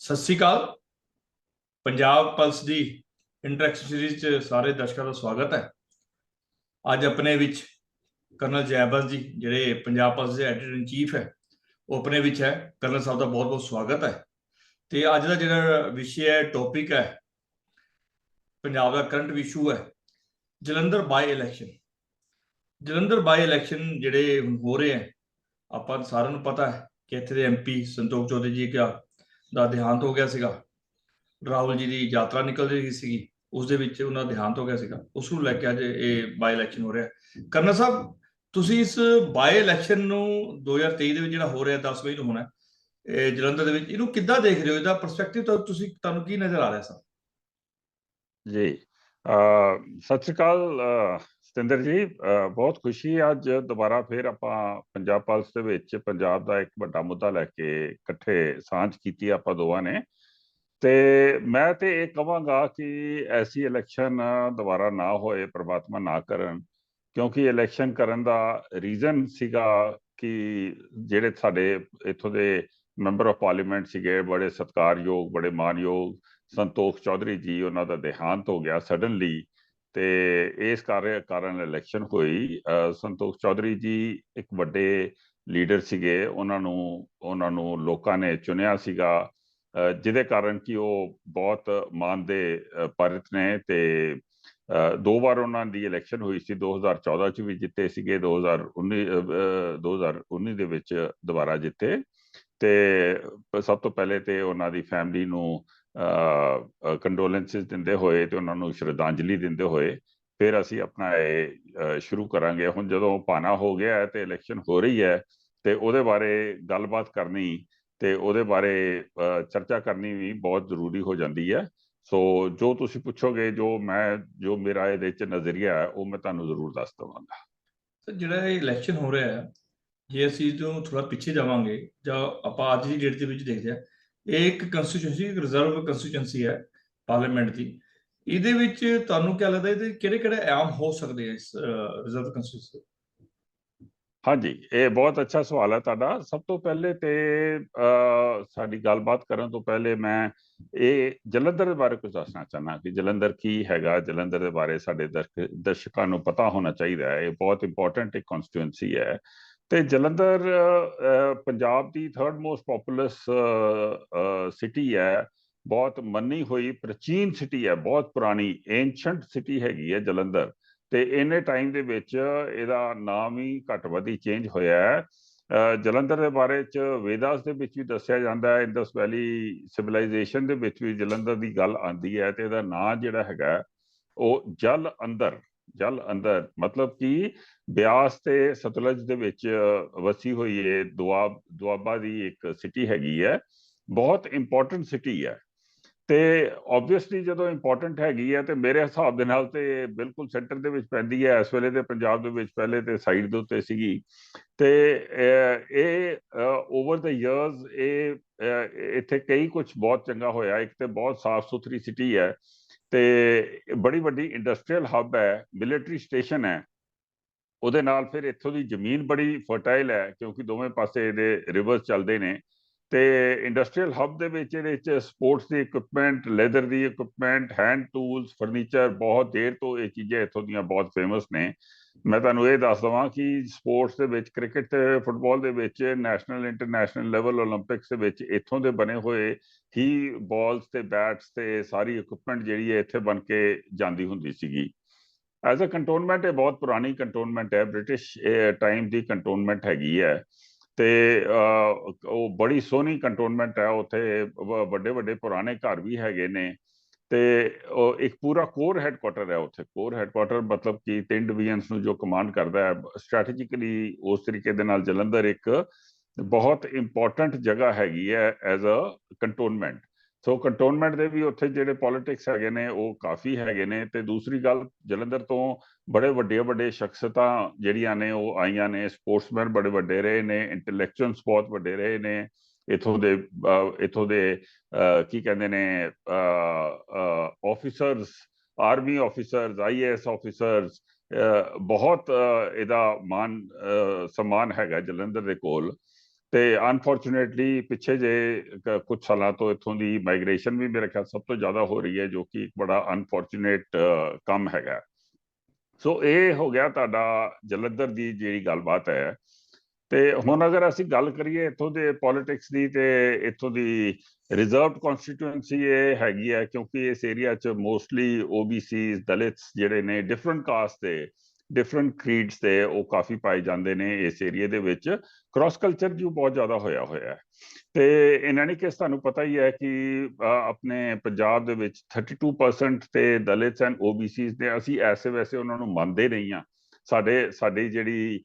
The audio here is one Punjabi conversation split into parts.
ਸਤਿ ਸ੍ਰੀ ਅਕਾਲ। ਪੰਜਾਬ ਪਲਸ ਦੀ ਇੰਟਰੈਕਸ਼ਨ ਸੀਰੀਜ਼ 'ਚ ਸਾਰੇ ਦਰਸ਼ਕਾਂ ਦਾ ਸਵਾਗਤ ਹੈ। ਅੱਜ ਆਪਣੇ ਵਿੱਚ ਕਰਨਲ ਜੈਬਲ ਜੀ, ਜਿਹੜੇ ਪੰਜਾਬ ਪਲਸ ਦੇ ਐਡੀਟਰ ਇਨ ਚੀਫ ਹੈ, ਉਹ ਆਪਣੇ ਵਿੱਚ ਹੈ। ਕਰਨਲ ਸਾਹਿਬ ਦਾ ਬਹੁਤ ਬਹੁਤ ਸਵਾਗਤ ਹੈ। ਤੇ ਅੱਜ ਦਾ ਜਿਹੜਾ ਵਿਸ਼ੇ ਹੈ, ਟੌਪਿਕ ਹੈ, ਪੰਜਾਬ ਦਾ ਕਰੰਟ ਇਸ਼ੂ ਹੈ, ਜਲੰਧਰ ਬਾਈ ਇਲੈਕਸ਼ਨ। ਜਲੰਧਰ ਬਾਈ ਇਲੈਕਸ਼ਨ ਜਿਹੜੇ ਹੋ ਰਹੇ ਹੈ, ਆਪਾਂ ਸਾਰਿਆਂ ਨੂੰ ਪਤਾ ਹੈ ਕਿ ਇੱਥੇ ਦੇ ਐਮਪੀ ਸੰਤੋਖ ਚੌਧਰੀ ਜੀ ਦਾ ਦੇਹਾਂਤ ਹੋ ਗਿਆ ਸੀਗਾ। ਰਾਹੁਲ ਜੀ ਦੀ ਯਾਤਰਾ ਨਿਕਲ ਰਹੀ ਸੀਗੀ, ਉਸ ਦੇ ਵਿੱਚ ਉਹਨਾਂ ਦਾ ਦੇਹਾਂਤ ਹੋ ਗਿਆ ਸੀਗਾ। ਉਸ ਨੂੰ ਲੈ ਕੇ ਅੱਜ ਇਹ ਬਾਈ ਇਲੈਕਸ਼ਨ ਹੋ ਰਿਹਾ। ਕਰਨਲ ਸਾਹਿਬ, ਤੁਸੀਂ ਇਸ ਬਾਈ ਇਲੈਕਸ਼ਨ ਨੂੰ 2023 ਦੇ ਵਿੱਚ ਜਿਹੜਾ ਹੋ ਰਿਹਾ 10 ਮਈ ਨੂੰ ਹੋਣਾ ਇਹ ਜਲੰਧਰ ਦੇ ਵਿੱਚ, ਇਹਨੂੰ ਕਿੱਦਾਂ ਦੇਖ ਰਹੇ ਹੋ? ਇਹਦਾ ਪਰਸਪੈਕਟਿਵ ਤੁਹਾਨੂੰ ਕੀ ਨਜ਼ਰ ਆ ਰਿਹਾ ਸਰ? ਜੀ ਸਤਿ ਸ਼੍ਰੀ ਅਕਾਲ ਸਤਿੰਦਰ ਜੀ। ਬਹੁਤ ਖੁਸ਼ੀ ਅੱਜ ਦੁਬਾਰਾ ਫਿਰ ਆਪਾਂ ਪੰਜਾਬ ਪਲਸ ਦੇ ਵਿੱਚ ਪੰਜਾਬ ਦਾ ਇੱਕ ਵੱਡਾ ਮੁੱਦਾ ਲੈ ਕੇ ਇਕੱਠੇ ਸਾਂਝ ਕੀਤੀ ਆਪਾਂ ਦੋਵਾਂ ਨੇ। ਤੇ ਮੈਂ ਤੇ ਇਹ ਕਹਾਂਗਾ ਕਿ ਐਸੀ ਇਲੈਕਸ਼ਨ ਦੁਬਾਰਾ ਨਾ ਹੋਏ, ਪ੍ਰਮਾਤਮਾ ਨਾ ਕਰਨ, ਕਿਉਂਕਿ ਇਲੈਕਸ਼ਨ ਕਰਨ ਦਾ ਰੀਜ਼ਨ ਸੀਗਾ ਕਿ ਜਿਹੜੇ ਸਾਡੇ ਇੱਥੋਂ ਦੇ ਮੈਂਬਰ ਆਫ ਪਾਰਲੀਮੈਂਟ ਸੀਗੇ, ਬੜੇ ਸਤਿਕਾਰਯੋਗ, ਬੜੇ ਮਾਨਯੋਗ ਸੰਤੋਖ ਚੌਧਰੀ ਜੀ, ਉਹਨਾਂ ਦਾ ਦੇਹਾਂਤ ਹੋ ਗਿਆ ਸਡਨਲੀ। ਤੇ ਇਸ ਕਾਰਨ ਇਲੈਕਸ਼ਨ ਹੋਈ। ਸੰਤੋਖ ਚੌਧਰੀ ਜੀ ਇੱਕ ਵੱਡੇ ਲੀਡਰ ਸੀਗੇ, ਉਹਨਾਂ ਨੂੰ ਲੋਕਾਂ ਨੇ ਚੁਣਿਆ ਸੀਗਾ, ਜਿਹਦੇ ਕਾਰਨ ਕਿ ਉਹ ਬਹੁਤ ਮਾਣ ਦੇ ਪਾਤਰ ਨੇ। ਤੇ 2 ਵਾਰ ਉਹਨਾਂ ਦੀ ਇਲੈਕਸ਼ਨ ਹੋਈ ਸੀ, 2014 ਚ ਵੀ ਜਿੱਤੇ ਸੀਗੇ, 2019 ਦੇ ਵਿੱਚ ਦੁਬਾਰਾ ਜਿੱਤੇ। ਤੇ ਸਭ ਤੋਂ ਪਹਿਲੇ ਤੇ ਉਹਨਾਂ ਦੀ ਫੈਮਿਲੀ ਨੂੰ ਕੰਡੋਲੈਂਸਿਸ ਦਿੰਦੇ ਹੋਏ ਤੇ ਉਹਨਾਂ ਨੂੰ ਸ਼ਰਧਾਂਜਲੀ ਦਿੰਦੇ ਹੋਏ ਫਿਰ ਅਸੀਂ ਆਪਣਾ ਇਹ ਸ਼ੁਰੂ ਕਰਾਂਗੇ। ਹੁਣ ਜਦੋਂ ਭਾਣਾ ਹੋ ਗਿਆ ਹੈ ਤੇ ਇਲੈਕਸ਼ਨ ਹੋ ਰਹੀ ਹੈ ਤੇ ਉਹਦੇ ਬਾਰੇ ਗੱਲਬਾਤ ਕਰਨੀ ਤੇ ਉਹਦੇ ਬਾਰੇ ਚਰਚਾ ਕਰਨੀ ਵੀ ਬਹੁਤ ਜ਼ਰੂਰੀ ਹੋ ਜਾਂਦੀ ਹੈ। ਸੋ ਜੋ ਤੁਸੀਂ ਪੁੱਛੋਗੇ, ਜੋ ਮੇਰਾ ਇਹਦੇ 'ਚ ਨਜ਼ਰੀਆ ਹੈ, ਉਹ ਮੈਂ ਤੁਹਾਨੂੰ ਜ਼ਰੂਰ ਦੱਸ ਦੇਵਾਂਗਾ। ਸਰ, ਜਿਹੜਾ ਇਹ ਇਲੈਕਸ਼ਨ ਹੋ ਰਿਹਾ ਹੈ, ਜੇ ਅਸੀਂ ਤੋਂ ਥੋੜਾ ਪਿੱਛੇ ਜਾਵਾਂਗੇ ਜਾਂ ਆਪਾਂ ਅੱਜ ਦੀ ਡੇਟ ਦੇ ਵਿੱਚ ਦੇਖਦੇ ਹਾਂ, ਇਹ ਇੱਕ ਕੰਸਟੀਚੁਐਂਸੀ, ਰਿਜ਼ਰਵ ਕੰਸਟੀਚੁਐਂਸੀ ਹੈ ਪਾਰਲੀਮੈਂਟ ਦੀ। ਇਹਦੇ ਵਿੱਚ ਤੁਹਾਨੂੰ ਕੀ ਲੱਗਦਾ, ਇਹਦੇ ਕਿਹੜੇ ਕਿਹੜੇ ਆਮ ਹੋ ਸਕਦੇ ਆ ਇਸ ਰਿਜ਼ਰਵ ਕੰਸਟੀਚੁਐਂਸੀ? ਹਾਂਜੀ, ਇਹ ਬਹੁਤ ਅੱਛਾ ਸਵਾਲ ਹੈ ਤੁਹਾਡਾ। ਸਭ ਤੋਂ ਪਹਿਲੇ ਤੇ ਸਾਡੀ ਗੱਲਬਾਤ ਕਰਨ ਤੋਂ ਪਹਿਲੇ ਮੈਂ ਇਹ ਜਲੰਧਰ ਦੇ ਬਾਰੇ ਕੁਝ ਦੱਸਣਾ ਚਾਹੁੰਦਾ ਕਿ ਜਲੰਧਰ ਕੀ ਹੈਗਾ। ਜਲੰਧਰ ਦੇ ਬਾਰੇ ਸਾਡੇ ਦਰਸ਼ਕਾਂ ਨੂੰ ਪਤਾ ਹੋਣਾ ਚਾਹੀਦਾ ਹੈ। ਇਹ ਬਹੁਤ ਇੰਪੋਰਟੈਂਟ ਇੱਕ ਕਨਸਟੀਟੂਐਂਸੀ ਹੈ। ਤੇ ਜਲੰਧਰ ਪੰਜਾਬ ਦੀ 3rd ਮੋਸਟ ਪੋਪੂਲਸ ਸਿਟੀ ਹੈ, ਬਹੁਤ ਮੰਨੀ ਹੋਈ ਪ੍ਰਾਚੀਨ ਸਿਟੀ ਹੈ, ਬਹੁਤ ਪੁਰਾਣੀ ਏਂਸ਼ੰਟ ਸਿਟੀ ਹੈਗੀ ਹੈ ਜਲੰਧਰ। ਤੇ ਇੰਨੇ ਟਾਈਮ ਦੇ ਵਿੱਚ ਇਹਦਾ ਨਾਮ ਹੀ ਘੱਟ ਵੱਧ ਹੀ ਚੇਂਜ ਹੋਇਆ ਹੈ। ਜਲੰਧਰ ਦੇ ਬਾਰੇ 'ਚ ਵੇਦਾਸ ਦੇ ਵਿੱਚ ਵੀ ਦੱਸਿਆ ਜਾਂਦਾ ਹੈ, ਇੰਡਸ ਵੈਲੀ ਸਿਵਲਾਈਜੇਸ਼ਨ ਦੇ ਵਿੱਚ ਵੀ ਜਲੰਧਰ ਦੀ ਗੱਲ ਆਉਂਦੀ ਹੈ। ਤੇ ਇਹਦਾ ਨਾਂ ਜਿਹੜਾ ਹੈਗਾ ਉਹ ਜਲ ਅੰਦਰ ਮਤਲਬ ਕਿ ਬਿਆਸ ਤੇ ਸਤਲੁਜ ਦੇ ਵਿੱਚ ਵਸੀ ਹੋਈ ਇਹ ਦੁਆਬਾ ਦੀ ਇੱਕ ਸਿਟੀ ਹੈਗੀ ਹੈ, ਬਹੁਤ ਇੰਪੋਰਟੈਂਟ ਸਿਟੀ ਹੈ। ਤੇ ਆਬਵੀਅਸਲੀ ਜਦੋਂ ਇੰਪੋਰਟੈਂਟ ਹੈਗੀ ਹੈ ਤੇ ਮੇਰੇ ਹਿਸਾਬ ਦੇ ਨਾਲ ਤੇ ਬਿਲਕੁਲ ਸੈਂਟਰ ਦੇ ਵਿੱਚ ਪੈਂਦੀ ਹੈ। ਇਸ ਵੇਲੇ ਤੇ ਪੰਜਾਬ ਦੇ ਵਿੱਚ ਪਹਿਲੇ ਤੇ ਸਾਈਡ ਦੇ ਉੱਤੇ ਸੀਗੀ। ਤੇ ਇਹ ਓਵਰ ਦ ਇਅਰਸ ਇੱਥੇ ਕਈ ਕੁਝ ਬਹੁਤ ਚੰਗਾ ਹੋਇਆ। ਇੱਕ ਤੇ ਬਹੁਤ ਸਾਫ਼ ਸੁਥਰੀ ਸਿਟੀ ਹੈ ਤੇ ਬੜੀ ਵੱਡੀ ਇੰਡਸਟਰੀਅਲ ਹੱਬ ਹੈ, ਮਿਲਟਰੀ ਸਟੇਸ਼ਨ ਹੈ। ਉਹਦੇ ਨਾਲ ਫਿਰ ਇੱਥੋਂ ਦੀ ਜ਼ਮੀਨ ਬੜੀ ਫਰਟਾਈਲ ਹੈ, ਕਿਉਂਕਿ ਦੋਵੇਂ ਪਾਸੇ ਇਹਦੇ ਰਿਵਰਸ ਚੱਲਦੇ ਨੇ। ਤੇ ਇੰਡਸਟਰੀਅਲ ਹੱਬ ਦੇ ਵਿੱਚ ਇਹਦੇ 'ਚ ਸਪੋਰਟਸ ਦੀ ਇਕਵਿਪਮੈਂਟ, ਲੈਦਰ ਦੀ ਇਕਵਿਪਮੈਂਟ, ਹੈਂਡ ਟੂਲਸ, ਫਰਨੀਚਰ, ਬਹੁਤ ਦੇਰ ਤੋਂ ਇਹ ਚੀਜ਼ਾਂ ਇੱਥੋਂ ਦੀਆਂ ਬਹੁਤ ਫੇਮਸ ਨੇ। ਮੈਂ ਤੁਹਾਨੂੰ ਇਹ ਦੱਸ ਦੇਵਾਂ ਕਿ ਸਪੋਰਟਸ ਦੇ ਵਿੱਚ, ਕ੍ਰਿਕਟ ਤੇ ਫੁੱਟਬਾਲ ਦੇ ਵਿੱਚ, ਨੈਸ਼ਨਲ ਇੰਟਰਨੈਸ਼ਨਲ ਲੈਵਲ ਓਲੰਪਿਕਸ ਦੇ ਵਿੱਚ ਇੱਥੋਂ ਦੇ ਬਣੇ ਹੋਏ ਹੀ ਬਾਲਸ ਤੇ ਬੈਟਸ ਤੇ ਸਾਰੀ ਇਕਵਿਪਮੈਂਟ ਜਿਹੜੀ ਹੈ ਇੱਥੇ ਬਣ ਕੇ ਜਾਂਦੀ ਹੁੰਦੀ ਸੀਗੀ। ਐਜ਼ ਅ ਕੰਟੋਨਮੈਂਟ ਇਹ ਬਹੁਤ ਪੁਰਾਣੀ ਕੰਟੋਨਮੈਂਟ ਹੈ, ਬ੍ਰਿਟਿਸ਼ ਟਾਈਮ ਦੀ ਕੰਟੋਨਮੈਂਟ ਹੈਗੀ ਹੈ। ਤੇ ਉਹ ਬੜੀ ਸੋਹਣੀ ਕੰਟੋਨਮੈਂਟ ਹੈ। ਉੱਥੇ ਵੱਡੇ ਵੱਡੇ ਪੁਰਾਣੇ ਘਰ ਵੀ ਹੈਗੇ ਨੇ। ਤੇ ਉਹ ਇੱਕ ਪੂਰਾ ਕੋਰ ਹੈਡਕੁਆਟਰ ਹੈ ਉੱਥੇ। ਕੋਰ ਹੈਡਕੁਆਟਰ ਮਤਲਬ ਕਿ 3 ਡਿਵੀਜ਼ਨਸ ਨੂੰ ਜੋ ਕਮਾਂਡ ਕਰਦਾ ਹੈ ਸਟ੍ਰੈਟੇਜਿਕਲੀ। ਉਸ ਤਰੀਕੇ ਦੇ ਨਾਲ ਜਲੰਧਰ ਇੱਕ ਬਹੁਤ ਇੰਪੋਰਟੈਂਟ ਜਗ੍ਹਾ ਹੈਗੀ ਹੈ as a cantonment. So cantonment ਦੇ ਵੀ ਉੱਥੇ ਜਿਹੜੇ ਪੋਲੀਟਿਕਸ ਹੈਗੇ ਨੇ ਉਹ ਕਾਫੀ ਹੈਗੇ ਨੇ। ਤੇ ਦੂਸਰੀ ਗੱਲ, ਜਲੰਧਰ ਤੋਂ ਬੜੇ ਵੱਡੇ ਸ਼ਖਸੀਅਤਾਂ ਜਿਹੜੀਆਂ ਨੇ ਉਹ ਆਈਆਂ ਨੇ। ਸਪੋਰਟਸਮੈਨ ਬੜੇ ਵੱਡੇ ਰਹੇ ਨੇ, ਇੰਟੈਲੈਕਚੁਅਲਸ ਬਹੁਤ ਵੱਡੇ ਰਹੇ ਨੇ। ਇੱਥੋਂ ਦੇ ਕੀ ਕਹਿੰਦੇ ਨੇ officers, army officers, IAS officers, ਬਹੁਤ ਇਹਦਾ ਮਾਨ ਸਨਮਾਨ ਹੈਗਾ ਜਲੰਧਰ ਦੇ ਕੋਲ। ਤੇ ਅਨਫੋਰਚੂਨੇਟਲੀ ਪਿੱਛੇ ਜੇ ਕੁਝ ਸਾਲਾਂ ਤੋਂ ਇੱਥੋਂ ਦੀ ਮਾਈਗ੍ਰੇਸ਼ਨ ਵੀ ਮੇਰੇ ਖਿਆਲ ਸਭ ਤੋਂ ਜ਼ਿਆਦਾ ਹੋ ਰਹੀ ਹੈ, ਜੋ ਕਿ ਇੱਕ ਬੜਾ ਅਨਫੋਰਚੂਨੇਟ ਕੰਮ ਹੈਗਾ। ਸੋ ਇਹ ਹੋ ਗਿਆ ਤੁਹਾਡਾ ਜਲੰਧਰ ਦੀ ਜਿਹੜੀ ਗੱਲਬਾਤ ਹੈ। ਤੇ ਹੁਣ ਅਗਰ ਅਸੀਂ ਗੱਲ ਕਰੀਏ ਇੱਥੋਂ ਦੇ ਪੋਲਿਟਿਕਸ ਦੀ, ਤੇ ਇੱਥੋਂ ਦੀ ਰਿਜ਼ਰਵਡ ਕਨਸਟੀਟੂਐਂਸੀ ਇਹ ਹੈਗੀ ਹੈ, ਕਿਉਂਕਿ ਇਸ ਏਰੀਆ 'ਚ ਮੋਸਟਲੀ OBCs, ਦਲਿਤਸ ਜਿਹੜੇ ਨੇ, ਡਿਫਰੈਂਟ ਕਾਸਟ ਦੇ, ਡਿਫਰੈਂਟ ਕ੍ਰੀਡਸ ਦੇ, ਉਹ ਕਾਫੀ ਪਾਏ ਜਾਂਦੇ ਨੇ ਇਸ ਏਰੀਏ ਦੇ ਵਿੱਚ। ਕ੍ਰਾਸ ਕਲਚਰ ਜੋ ਬਹੁਤ ਜ਼ਿਆਦਾ ਹੋਇਆ ਹੈ। ਤੇ ਇਨ ਐਨੀ ਕੇਸ ਤੁਹਾਨੂੰ ਪਤਾ ਹੀ ਹੈ ਕਿ ਆਪਣੇ ਪੰਜਾਬ ਦੇ ਵਿੱਚ 32% ਤੇ ਦਲਿਤਸ ਐਂਡ OBCs ਨੇ। ਅਸੀਂ ਐਸੇ ਵੈਸੇ ਉਹਨਾਂ ਨੂੰ ਮੰਨਦੇ ਨਹੀਂ ਹਾਂ। ਸਾਡੀ ਜਿਹੜੀ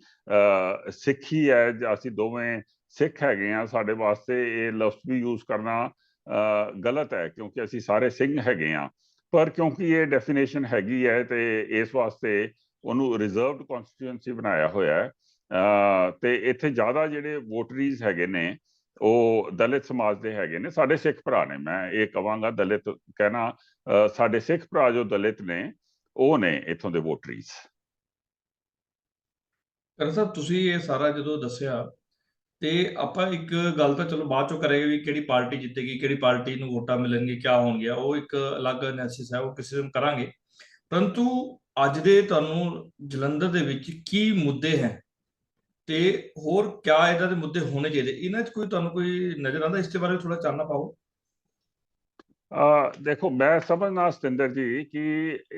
ਸਿੱਖੀ ਹੈ, ਅਸੀਂ ਦੋਵੇਂ ਸਿੱਖ ਹੈਗੇ ਆ, ਸਾਡੇ ਵਾਸਤੇ ਇਹ ਲਫ਼ਜ਼ ਵੀ ਯੂਜ਼ ਕਰਨਾ ਗਲਤ ਹੈ, ਕਿਉਂਕਿ ਅਸੀਂ ਸਾਰੇ ਸਿੰਘ ਹੈਗੇ ਆ। ਪਰ ਕਿਉਂਕਿ ਇਹ ਡੈਫੀਨੇਸ਼ਨ ਹੈਗੀ ਹੈ, ਤੇ ਇਸ ਵਾਸਤੇ ਉਹਨੂੰ ਰਿਜ਼ਰਵਡ ਕਨਸਟੀਟੂਐਂਸੀ ਬਣਾਇਆ ਹੋਇਆ ਹੈ। ਤੇ ਇੱਥੇ ਜ਼ਿਆਦਾ ਜਿਹੜੇ ਵੋਟਰੀਜ਼ ਹੈਗੇ ਨੇ ਉਹ ਦਲਿਤ ਸਮਾਜ ਦੇ ਹੈਗੇ ਨੇ, ਸਾਡੇ ਸਿੱਖ ਭਰਾ ਨੇ। ਮੈਂ ਇਹ ਕਹਾਂਗਾ, ਦਲਿਤ ਕਹਿਣਾ, ਸਾਡੇ ਸਿੱਖ ਭਰਾ ਜੋ ਦਲਿਤ ਨੇ ਉਹ ਨੇ ਇੱਥੋਂ ਦੇ ਵੋਟਰੀਜ਼। ਕਰਨ ਸਾਹਿਬ, ਤੁਸੀਂ ਇਹ ਸਾਰਾ ਜਦੋਂ ਦੱਸਿਆ, ਤੇ ਆਪਾਂ ਇੱਕ ਗੱਲ ਤਾਂ ਚਲੋ ਬਾਅਦ ਚੋਂ ਕਰਾਂਗੇ ਵੀ ਕਿਹੜੀ ਪਾਰਟੀ ਜਿੱਤੇਗੀ, ਕਿਹੜੀ ਪਾਰਟੀ ਨੂੰ ਵੋਟਾਂ ਮਿਲਣਗੀਆਂ, ਕਿਆ ਹੋਣਗੀਆਂ, ਉਹ ਇੱਕ ਅਲੱਗ ਐਨਾਲਿਸਿਸ ਹੈ, ਉਹ ਕਿਸੇ ਦਿਨ ਕਰਾਂਗੇ। ਪਰੰਤੂ ਅੱਜ ਦੇ ਤੁਹਾਨੂੰ ਜਲੰਧਰ ਦੇ ਵਿੱਚ ਕੀ ਮੁੱਦੇ ਹੈ, ਤੇ ਹੋਰ ਕਿਆ ਇਹਨਾਂ ਦੇ ਮੁੱਦੇ ਹੋਣੇ ਚਾਹੀਦੇ, ਇਹਨਾਂ 'ਚ ਕੋਈ ਤੁਹਾਨੂੰ ਕੋਈ ਨਜ਼ਰ ਆਉਂਦਾ? ਇਸ ਦੇ ਬਾਰੇ ਥੋੜਾ ਚਾਨਣਾ ਪਾਓ। ਦੇਖੋ, ਮੈਂ ਸਮਝਦਾ ਸਤਿੰਦਰ ਜੀ ਕਿ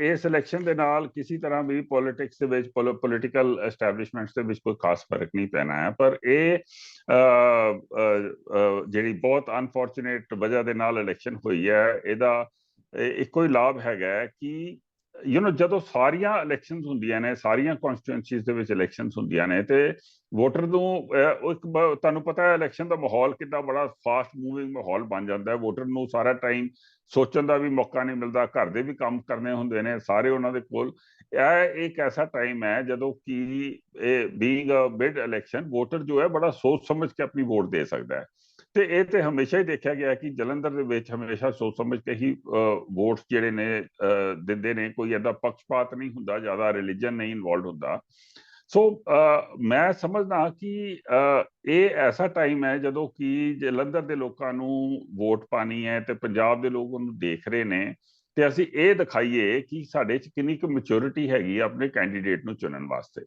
ਇਸ ਇਲੈਕਸ਼ਨ ਦੇ ਨਾਲ ਕਿਸੇ ਤਰ੍ਹਾਂ ਵੀ ਪੋਲਿਟਿਕਸ ਦੇ ਵਿੱਚ, ਪੋਲੀਟੀਕਲ ਐਸਟੈਬਲਿਸ਼ਮੈਂਟਸ ਦੇ ਵਿੱਚ ਕੋਈ ਖਾਸ ਫਰਕ ਨਹੀਂ ਪੈਣਾ ਹੈ। ਪਰ ਇਹ ਜਿਹੜੀ ਬਹੁਤ ਅਨਫੋਰਚੂਨੇਟ ਵਜ੍ਹਾ ਦੇ ਨਾਲ ਇਲੈਕਸ਼ਨ ਹੋਈ ਹੈ, ਇਹਦਾ ਇੱਕੋ ਹੀ ਲਾਭ ਹੈਗਾ ਕਿ ਜਦੋਂ ਸਾਰੀਆਂ ਇਲੈਕਸ਼ਨਸ ਹੁੰਦੀਆਂ ਨੇ, ਸਾਰੀਆਂ ਕਨਸਟੀਟੂਐਂਸੀਜ਼ ਦੇ ਵਿੱਚ ਇਲੈਕਸ਼ਨਸ ਹੁੰਦੀਆਂ ਨੇ, ਤੇ ਵੋਟਰ ਨੂੰ ਤੁਹਾਨੂੰ ਪਤਾ ਹੈ ਇਲੈਕਸ਼ਨ ਦਾ ਮਾਹੌਲ ਕਿੰਨਾ ਬੜਾ ਫਾਸਟ ਮੂਵਿੰਗ ਮਾਹੌਲ ਬਣ ਜਾਂਦਾ ਹੈ। ਵੋਟਰ ਨੂੰ ਸਾਰਾ ਟਾਈਮ ਸੋਚਣ ਦਾ ਵੀ ਮੌਕਾ ਨਹੀਂ ਮਿਲਦਾ, ਘਰ ਦੇ ਵੀ ਕੰਮ ਕਰਨੇ ਹੁੰਦੇ ਨੇ ਸਾਰੇ ਉਹਨਾਂ ਦੇ ਕੋਲ। ਇਹ ਇੱਕ ਐਸਾ ਟਾਈਮ ਹੈ ਜਦੋਂ ਕਿ ਇਹ being a mid election, voter ਜੋ ਹੈ ਬੜਾ ਸੋਚ ਸਮਝ ਕੇ ਆਪਣੀ ਵੋਟ ਦੇ ਸਕਦਾ ਹੈ। ਤੇ ਇਹ ਤੇ ਹਮੇਸ਼ਾ ਹੀ ਦੇਖਿਆ ਗਿਆ ਕਿ ਜਲੰਧਰ ਦੇ ਵਿੱਚ ਹਮੇਸ਼ਾ ਸੋਚ ਸਮਝ ਕੇ ਹੀ ਵੋਟਸ ਜਿਹੜੇ ਨੇ ਦਿੰਦੇ ਨੇ। ਕੋਈ ਏਦਾਂ ਪੱਖਪਾਤ ਨਹੀਂ ਹੁੰਦਾ, ਜ਼ਿਆਦਾ ਰਿਲੀਜਨ ਨਹੀਂ ਇਨਵੋਲਵ ਹੁੰਦਾ। ਸੋ ਮੈਂ ਸਮਝਦਾ ਕਿ ਇਹ ਐਸਾ ਟਾਈਮ ਹੈ ਜਦੋਂ ਕਿ ਜਲੰਧਰ ਦੇ ਲੋਕਾਂ ਨੂੰ ਵੋਟ ਪਾਣੀ ਹੈ, ਤੇ ਪੰਜਾਬ ਦੇ ਲੋਕ ਉਹਨੂੰ ਦੇਖ ਰਹੇ ਨੇ, ਤੇ ਅਸੀਂ ਇਹ ਦਿਖਾਈਏ ਕਿ ਸਾਡੇ 'ਚ ਕਿੰਨੀ ਕੁ ਮੈਚੁਰਿਟੀ ਹੈਗੀ ਆ ਆਪਣੇ ਕੈਂਡੀਡੇਟ ਨੂੰ ਚੁਣਨ ਵਾਸਤੇ,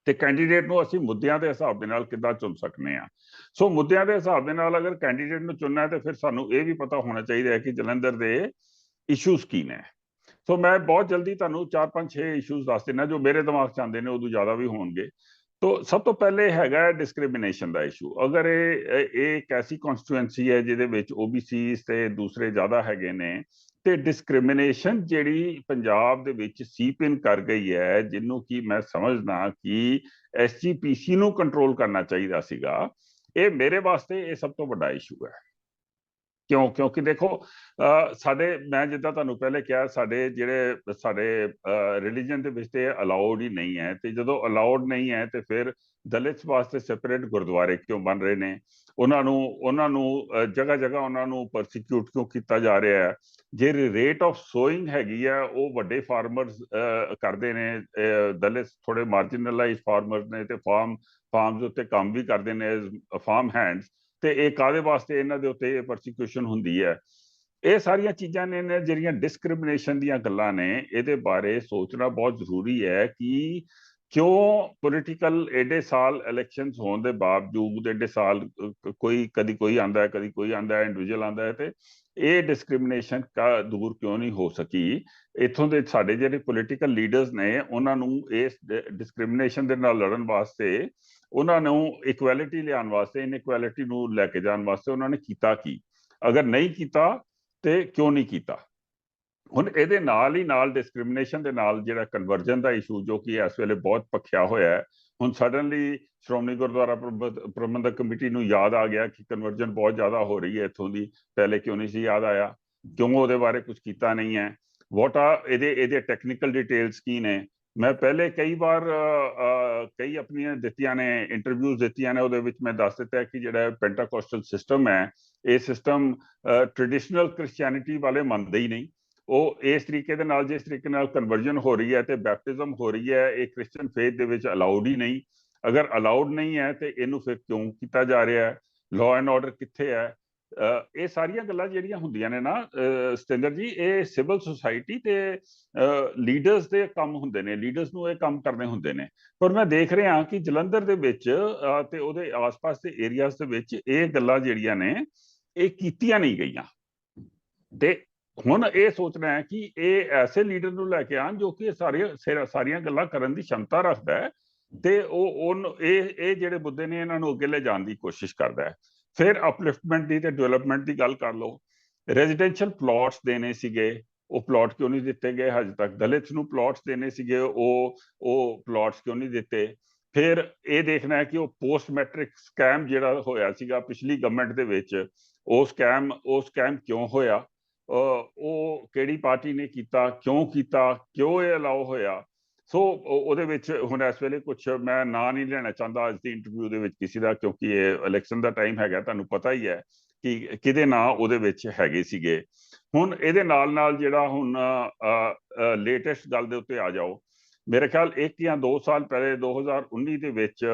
ਤੇ ਕੈਂਡੀਡੇਟ ਨੂੰ ਅਸੀਂ ਮੁੱਦਿਆਂ ਦੇ ਹਿਸਾਬ ਦੇ ਨਾਲ ਕਿੱਦਾਂ ਚੁਣ ਸਕਦੇ ਹਾਂ। ਸੋ ਮੁੱਦਿਆਂ ਦੇ ਹਿਸਾਬ ਦੇ ਨਾਲ ਅਗਰ ਕੈਂਡੀਡੇਟ ਨੂੰ ਚੁਣਨਾ ਹੈ, ਤੇ ਫਿਰ ਸਾਨੂੰ ਇਹ ਵੀ ਪਤਾ ਹੋਣਾ ਚਾਹੀਦਾ ਹੈ ਕਿ ਜਲੰਧਰ ਦੇ ਇਸ਼ੂਜ਼ ਕੀ ਨੇ। ਸੋ ਮੈਂ ਬਹੁਤ ਜਲਦੀ ਤੁਹਾਨੂੰ 4-5-6 ਇਸ਼ੂਜ਼ ਦੱਸ ਦਿੰਦਾ ਜੋ ਮੇਰੇ ਦਿਮਾਗ 'ਚ ਆਉਂਦੇ ਨੇ, ਉਦੋਂ ਜ਼ਿਆਦਾ ਵੀ ਹੋਣਗੇ। ਤੋ ਸਭ ਤੋਂ ਪਹਿਲੇ ਹੈਗਾ ਡਿਸਕ੍ਰਿਮੀਨੇਸ਼ਨ ਦਾ ਇਸ਼ੂ। ਅਗਰ ਇਹ ਇੱਕ ਐਸੀ ਕਨਸਟੀਟੂਐਂਸੀ ਹੈ ਜਿਹਦੇ ਵਿੱਚ OBCs ਤੇ ਦੂਸਰੇ ਜ਼ਿਆਦਾ ਹੈਗੇ ਨੇ, ਤੇ ਡਿਸਕ੍ਰਿਮੀਨੇਸ਼ਨ ਜਿਹੜੀ ਪੰਜਾਬ ਦੇ ਵਿੱਚ ਸੀਪ ਇਨ ਕਰ ਗਈ ਹੈ, ਜਿਹਨੂੰ ਕਿ ਮੈਂ ਸਮਝਦਾ ਕਿ SGPC ਨੂੰ ਕੰਟਰੋਲ ਕਰਨਾ ਚਾਹੀਦਾ ਸੀਗਾ, ਇਹ ਮੇਰੇ ਵਾਸਤੇ ਇਹ ਸਭ ਤੋਂ ਵੱਡਾ ਇਸ਼ੂ ਹੈ। ਕਿਉਂਕਿ ਦੇਖੋ, ਮੈਂ ਜਿੱਦਾਂ ਤੁਹਾਨੂੰ ਪਹਿਲੇ ਕਿਹਾ, ਸਾਡੇ ਰਿਲੀਜਨ ਦੇ ਵਿੱਚ ਤੇ ਅਲਾਉਡ ਹੀ ਨਹੀਂ ਹੈ। ਤੇ ਜਦੋਂ ਅਲਾਉਡ ਨਹੀਂ ਹੈ, ਤੇ ਫਿਰ ਦਲਿਤਸ ਵਾਸਤੇ ਸੈਪਰੇਟ ਗੁਰਦੁਆਰੇ ਕਿਉਂ ਬਣ ਰਹੇ ਨੇ? ਉਹਨਾਂ ਨੂੰ ਜਗ੍ਹਾ ਜਗ੍ਹਾ ਉਹਨਾਂ ਨੂੰ ਪਰਸੀਕਿਊਟ ਕਿਉਂ ਕੀਤਾ ਜਾ ਰਿਹਾ ਹੈ? ਜਿਹੜੀ ਰੇਟ ਆਫ ਸੋਇੰਗ ਹੈਗੀ ਆ, ਉਹ ਵੱਡੇ ਫਾਰਮਰਸ ਕਰਦੇ ਨੇ, ਦਲਿਤਸ ਥੋੜੇ ਮਾਰਜਨਲਾਈਜ਼ ਫਾਰਮਰਸ ਨੇ, ਤੇ ਫਾਰਮਸ ਉੱਤੇ ਕੰਮ ਵੀ ਕਰਦੇ ਨੇ, ਫਾਰਮ ਹੈਂਡਸ। ਤੇ ਇਹ ਕਾਹਦੇ ਵਾਸਤੇ ਇਹਨਾਂ ਦੇ ਉੱਤੇ ਪਰਸੀਕਿਊਸ਼ਨ ਹੁੰਦੀ ਹੈ? ਇਹ ਸਾਰੀਆਂ ਚੀਜ਼ਾਂ ਨੇ ਜਿਹੜੀਆਂ ਡਿਸਕ੍ਰਿਮੀਨੇਸ਼ਨ ਦੀਆਂ ਗੱਲਾਂ ਨੇ। ਇਹਦੇ ਬਾਰੇ ਸੋਚਣਾ ਬਹੁਤ ਜ਼ਰੂਰੀ ਹੈ ਕਿ ਕਿਉਂ ਪੋਲੀਟੀਕਲ ਐਡੇ ਸਾਲ ਇਲੈਕਸ਼ਨਸ ਹੋਣ ਦੇ ਬਾਵਜੂਦ, ਐਡੇ ਸਾਲ ਕਦੀ ਕੋਈ ਆਂਦਾ ਹੈ, ਕਦੀ ਕੋਈ ਆਂਦਾ ਹੈ, ਇੰਡੀਵਿਜੂਅਲ ਆਂਦਾ ਹੈ, ਤੇ ਇਹ ਡਿਸਕ੍ਰਿਮੀਨੇਸ਼ਨ ਦੂਰ ਕਿਉਂ ਨਹੀਂ ਹੋ ਸਕੀ? ਇੱਥੋਂ ਦੇ ਸਾਡੇ ਜਿਹੜੇ ਪੋਲੀਟੀਕਲ ਲੀਡਰਸ ਨੇ, ਉਹਨਾਂ ਨੂੰ ਇਸ ਡਿਸਕ੍ਰਿਮੀਨੇਸ਼ਨ ਦੇ ਨਾਲ ਲੜਨ ਵਾਸਤੇ, ਉਹਨਾਂ ਨੂੰ ਇਕੁਐਲਿਟੀ ਲਿਆਉਣ ਵਾਸਤੇ, ਇਨਇਕੁਐਲਿਟੀ ਨੂੰ ਲੈ ਕੇ ਜਾਣ ਵਾਸਤੇ ਉਹਨਾਂ ਨੇ ਕੀਤਾ ਕੀ? ਅਗਰ ਨਹੀਂ ਕੀਤਾ ਤੇ ਕਿਉਂ ਨਹੀਂ ਕੀਤਾ? ਹੁਣ ਇਹਦੇ ਨਾਲ ਹੀ ਨਾਲ ਡਿਸਕ੍ਰਿਮੀਨੇਸ਼ਨ ਦੇ ਨਾਲ ਜਿਹੜਾ ਕਨਵਰਜਨ ਦਾ ਇਸ਼ੂ, ਜੋ ਕਿ ਇਸ ਵੇਲੇ ਬਹੁਤ ਭਖਿਆ ਹੋਇਆ ਹੈ। ਹੁਣ ਸਡਨਲੀ ਸ਼੍ਰੋਮਣੀ ਗੁਰਦੁਆਰਾ ਪ੍ਰਬੰਧਕ ਕਮੇਟੀ ਨੂੰ ਯਾਦ ਆ ਗਿਆ ਕਿ ਕਨਵਰਜਨ ਬਹੁਤ ਜ਼ਿਆਦਾ ਹੋ ਰਹੀ ਹੈ ਇੱਥੋਂ ਦੀ। ਪਹਿਲੇ ਕਿਉਂ ਨਹੀਂ ਸੀ ਯਾਦ ਆਇਆ? ਕਿਉਂ ਉਹਦੇ ਬਾਰੇ ਕੁਝ ਕੀਤਾ ਨਹੀਂ ਹੈ? ਵਾਟ ਆ ਇਹਦੇ ਟੈਕਨੀਕਲ ਡਿਟੇਲਸ ਕੀ ਨੇ? ਮੈਂ ਪਹਿਲੇ ਕਈ ਵਾਰ ਕਈ ਆਪਣੀਆਂ ਦਿੱਤੀਆਂ ਨੇ, ਇੰਟਰਵਿਊਜ਼ ਦਿੱਤੀਆਂ ਨੇ, ਉਹਦੇ ਵਿੱਚ ਮੈਂ ਦੱਸ ਦਿੱਤਾ ਕਿ ਜਿਹੜਾ ਪੈਂਟਾਕੋਸਟਲ ਸਿਸਟਮ ਹੈ, ਇਹ ਸਿਸਟਮ ਟ੍ਰੈਡੀਸ਼ਨਲ ਕ੍ਰਿਸਚੀਅਨਿਟੀ ਵਾਲੇ ਮੰਨਦੇ ਹੀ ਨਹੀਂ। ਉਹ ਇਸ ਤਰੀਕੇ ਦੇ ਨਾਲ, ਜਿਸ ਤਰੀਕੇ ਨਾਲ ਕਨਵਰਜਨ ਹੋ ਰਹੀ ਹੈ ਤੇ ਬੈਪਟਿਜ਼ਮ ਹੋ ਰਹੀ ਹੈ, ਇਹ ਕ੍ਰਿਸਚੀਅਨ ਫੇਥ ਦੇ ਵਿੱਚ ਅਲਾਉਡ ਹੀ ਨਹੀਂ। ਅਗਰ ਅਲਾਉਡ ਨਹੀਂ ਹੈ ਤੇ ਇਹਨੂੰ ਫਿਰ ਕਿਉਂ ਕੀਤਾ ਜਾ ਰਿਹਾ ਹੈ, ਲਾਅ ਐਂਡ ਆਰਡਰ ਕਿੱਥੇ ਹੈ। ਇਹ ਸਾਰੀਆਂ ਗੱਲਾਂ ਜਿਹੜੀਆਂ ਹੁੰਦੀਆਂ ਨੇ ਨਾ ਸਤਿੰਦਰ ਜੀ, ਇਹ ਸਿਵਲ ਸੁਸਾਇਟੀ ਤੇ ਲੀਡਰਸ ਦੇ ਕੰਮ ਹੁੰਦੇ ਨੇ, ਲੀਡਰਸ ਨੂੰ ਇਹ ਕੰਮ ਕਰਨੇ ਹੁੰਦੇ ਨੇ। ਪਰ ਮੈਂ ਦੇਖ ਰਿਹਾ ਕਿ ਜਲੰਧਰ ਦੇ ਵਿੱਚ ਤੇ ਉਹਦੇ ਆਸ-ਪਾਸ ਦੇ ਏਰੀਆਜ਼ ਦੇ ਵਿੱਚ ਇਹ ਗੱਲਾਂ ਜਿਹੜੀਆਂ ਨੇ ਇਹ ਕੀਤੀਆਂ ਨਹੀਂ ਗਈਆਂ। ਤੇ ਹੁਣ ਇਹ ਸੋਚਣਾ ਹੈ ਕਿ ਇਹ ਐਸੇ ਲੀਡਰ ਨੂੰ ਲੈ ਕੇ ਆਉਣ ਜੋ ਕਿ ਸਾਰੀਆਂ ਗੱਲਾਂ ਕਰਨ ਦੀ क्षमता ਰੱਖਦਾ ਹੈ ਤੇ ਇਹ ਜਿਹੜੇ ਮੁੱਦੇ ਨੇ ਇਹਨਾਂ ਨੂੰ ਅੱਗੇ ਲੈ ਜਾਣ ਦੀ ਕੋਸ਼ਿਸ਼ ਕਰਦਾ ਹੈ। ਫਿਰ ਅਪਲਿਫਟਮੈਂਟ ਦੀ ਤੇ ਡਿਵੈਲਪਮੈਂਟ ਦੀ ਗੱਲ ਕਰ ਲਓ। ਰੈਜ਼ੀਡੈਂਸ਼ੀਅਲ ਪਲਾਟਸ ਦੇਣੇ ਸੀਗੇ, ਉਹ ਪਲਾਟ ਕਿਉਂ ਨਹੀਂ ਦਿੱਤੇ ਗਏ ਹਜੇ ਤੱਕ। ਦਲਿਤ ਨੂੰ ਪਲਾਟਸ ਦੇਣੇ ਸੀਗੇ, ਉਹ ਪਲਾਟਸ ਕਿਉਂ ਨਹੀਂ ਦਿੱਤੇ। ਫਿਰ ਇਹ ਦੇਖਣਾ ਹੈ ਕਿ ਉਹ ਪੋਸਟ ਮੈਟ੍ਰਿਕ ਸਕੈਮ ਜਿਹੜਾ ਹੋਇਆ ਸੀਗਾ ਪਿਛਲੀ ਗਵਰਨਮੈਂਟ ਦੇ ਵਿੱਚ, ਉਹ ਸਕੈਮ ਕਿਉਂ ਹੋਇਆ, ਉਹ ਕਿਹੜੀ ਪਾਰਟੀ ਨੇ ਕੀਤਾ, ਕਿਉਂ ਇਹ ਅਲਾਉ ਹੋਇਆ। ਸੋ ਉਹਦੇ ਵਿੱਚ ਹੁਣ ਇਸ ਵੇਲੇ ਕੁਝ ਮੈਂ ਨਾਂ ਨਹੀਂ ਲੈਣਾ ਚਾਹੁੰਦਾ ਅੱਜ ਦੀ ਇੰਟਰਵਿਊ ਦੇ ਵਿੱਚ ਕਿਸੇ ਦਾ, ਕਿਉਂਕਿ ਇਹ ਇਲੈਕਸ਼ਨ ਦਾ ਟਾਈਮ ਹੈਗਾ, ਤੁਹਾਨੂੰ ਪਤਾ ਹੀ ਹੈ ਕਿ ਕਿਹਦੇ ਨਾਂ ਉਹਦੇ ਵਿੱਚ ਹੈਗੇ ਸੀਗੇ। ਹੁਣ ਇਹਦੇ ਨਾਲ ਜਿਹੜਾ ਹੁਣ ਲੇਟੈਸਟ ਗੱਲ ਦੇ ਉੱਤੇ ਆ ਜਾਓ, ਮੇਰੇ ਖਿਆਲ 1 ਜਾਂ 2 ਸਾਲ ਪਹਿਲੇ 2019 ਦੇ ਵਿੱਚ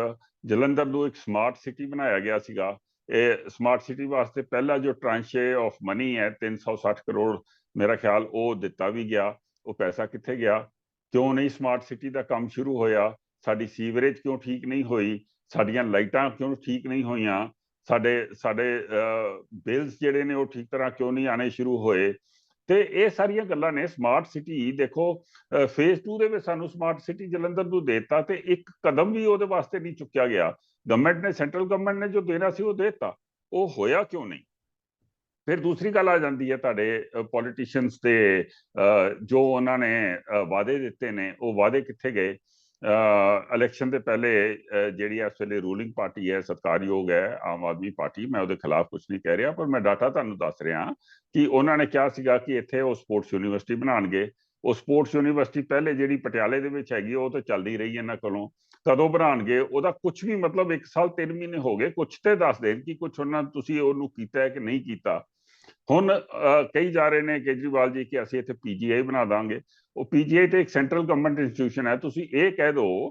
ਜਲੰਧਰ ਨੂੰ ਇੱਕ ਸਮਾਰਟ ਸਿਟੀ ਬਣਾਇਆ ਗਿਆ ਸੀਗਾ। ਇਹ ਸਮਾਰਟ ਸਿਟੀ ਵਾਸਤੇ ਪਹਿਲਾ ਜੋ ਟ੍ਰਾਂਸ਼ੇ ਆਫ ਮਨੀ ਹੈ 360 ਕਰੋੜ ਮੇਰਾ ਖਿਆਲ ਉਹ ਦਿੱਤਾ ਵੀ ਗਿਆ। ਉਹ ਪੈਸਾ ਕਿੱਥੇ ਗਿਆ, ਕਿਉਂ ਨਹੀਂ ਸਮਾਰਟ ਸਿਟੀ ਦਾ ਕੰਮ ਸ਼ੁਰੂ ਹੋਇਆ, ਸਾਡੀ ਸੀਵਰੇਜ ਕਿਉਂ ਠੀਕ ਨਹੀਂ ਹੋਈ, ਸਾਡੀਆਂ ਲਾਈਟਾਂ ਕਿਉਂ ਠੀਕ ਨਹੀਂ ਹੋਈਆਂ, ਸਾਡੇ ਬਿਲਸ ਜਿਹੜੇ ਨੇ ਉਹ ਠੀਕ ਤਰ੍ਹਾਂ ਕਿਉਂ ਨਹੀਂ ਆਣੇ ਸ਼ੁਰੂ ਹੋਏ। ਤੇ ਇਹ ਸਾਰੀਆਂ ਗੱਲਾਂ ਨੇ। ਸਮਾਰਟ ਸਿਟੀ ਦੇਖੋ ਫੇਜ਼ 2 ਦੇ ਵਿੱਚ ਸਾਨੂੰ ਸਮਾਰਟ ਸਿਟੀ ਜਲੰਧਰ ਨੂੰ ਦੇਤਾ ਤੇ ਇੱਕ ਕਦਮ ਵੀ ਉਹਦੇ ਵਾਸਤੇ ਨਹੀਂ ਚੁੱਕਿਆ ਗਿਆ। ਗਵਰਨਮੈਂਟ ਨੇ, ਸੈਂਟਰਲ ਗਵਰਨਮੈਂਟ ਨੇ ਜੋ ਦੇਣਾ ਸੀ ਉਹ ਦੇਤਾ, ਉਹ ਹੋਇਆ ਕਿਉਂ ਨਹੀਂ। ਫਿਰ ਦੂਸਰੀ ਗੱਲ ਆ ਜਾਂਦੀ ਹੈ ਤੁਹਾਡੇ ਪੋਲੀਟੀਸ਼ੀਅਨਸ ਦੇ ਜੋ ਉਹਨਾਂ ਨੇ ਵਾਅਦੇ ਦਿੱਤੇ ਨੇ, ਉਹ ਵਾਅਦੇ ਕਿੱਥੇ ਗਏ। ਇਲੈਕਸ਼ਨ ਦੇ ਪਹਿਲੇ ਜਿਹੜੀ ਇਸ ਵੇਲੇ ਰੂਲਿੰਗ ਪਾਰਟੀ ਹੈ, ਸਤਿਕਾਰਯੋਗ ਹੈ ਆਮ ਆਦਮੀ ਪਾਰਟੀ, ਮੈਂ ਉਹਦੇ ਖਿਲਾਫ ਕੁਝ ਨਹੀਂ ਕਹਿ ਰਿਹਾ, ਪਰ ਮੈਂ ਡਾਟਾ ਤੁਹਾਨੂੰ ਦੱਸ ਰਿਹਾ ਕਿ ਉਹਨਾਂ ਨੇ ਕਿਹਾ ਸੀਗਾ ਕਿ ਇੱਥੇ ਉਹ ਸਪੋਰਟਸ ਯੂਨੀਵਰਸਿਟੀ ਬਣਾਉਣਗੇ। ਉਹ ਸਪੋਰਟਸ ਯੂਨੀਵਰਸਿਟੀ ਪਹਿਲੇ ਜਿਹੜੀ ਪਟਿਆਲੇ ਦੇ ਵਿੱਚ ਹੈਗੀ ਉਹ ਤਾਂ ਚੱਲਦੀ ਰਹੀ ਇਹਨਾਂ ਕੋਲੋਂ, ਕਦੋਂ ਬਣਾਉਣਗੇ ਉਹਦਾ ਕੁਝ ਵੀ ਮਤਲਬ 1 ਸਾਲ 3 ਮਹੀਨੇ ਹੋ ਗਏ। ਕੁਝ ਤੇ ਦੱਸ ਦੇਣ ਕਿ ਕੁਝ ਉਹਨਾਂ ਤੁਸੀਂ ਉਹਨੂੰ ਕੀਤਾ ਹੈ ਕਿ ਨਹੀਂ ਕੀਤਾ। ਹੁਣ ਕਹੀ ਜਾ ਰਹੇ ਨੇ ਕੇਜਰੀਵਾਲ ਜੀ ਕਿ ਅਸੀਂ ਇੱਥੇ ਪੀਜੀਆਈ ਬਣਾ ਦਾਂਗੇ। ਉਹ ਪੀਜੀਆਈ ਤੇ ਇੱਕ ਸੈਂਟਰਲ ਗਵਰਨਮੈਂਟ ਇੰਸਟੀਟਿਊਸ਼ਨ ਹੈ, ਤੁਸੀਂ ਇਹ ਕਹਿ ਦਿਓ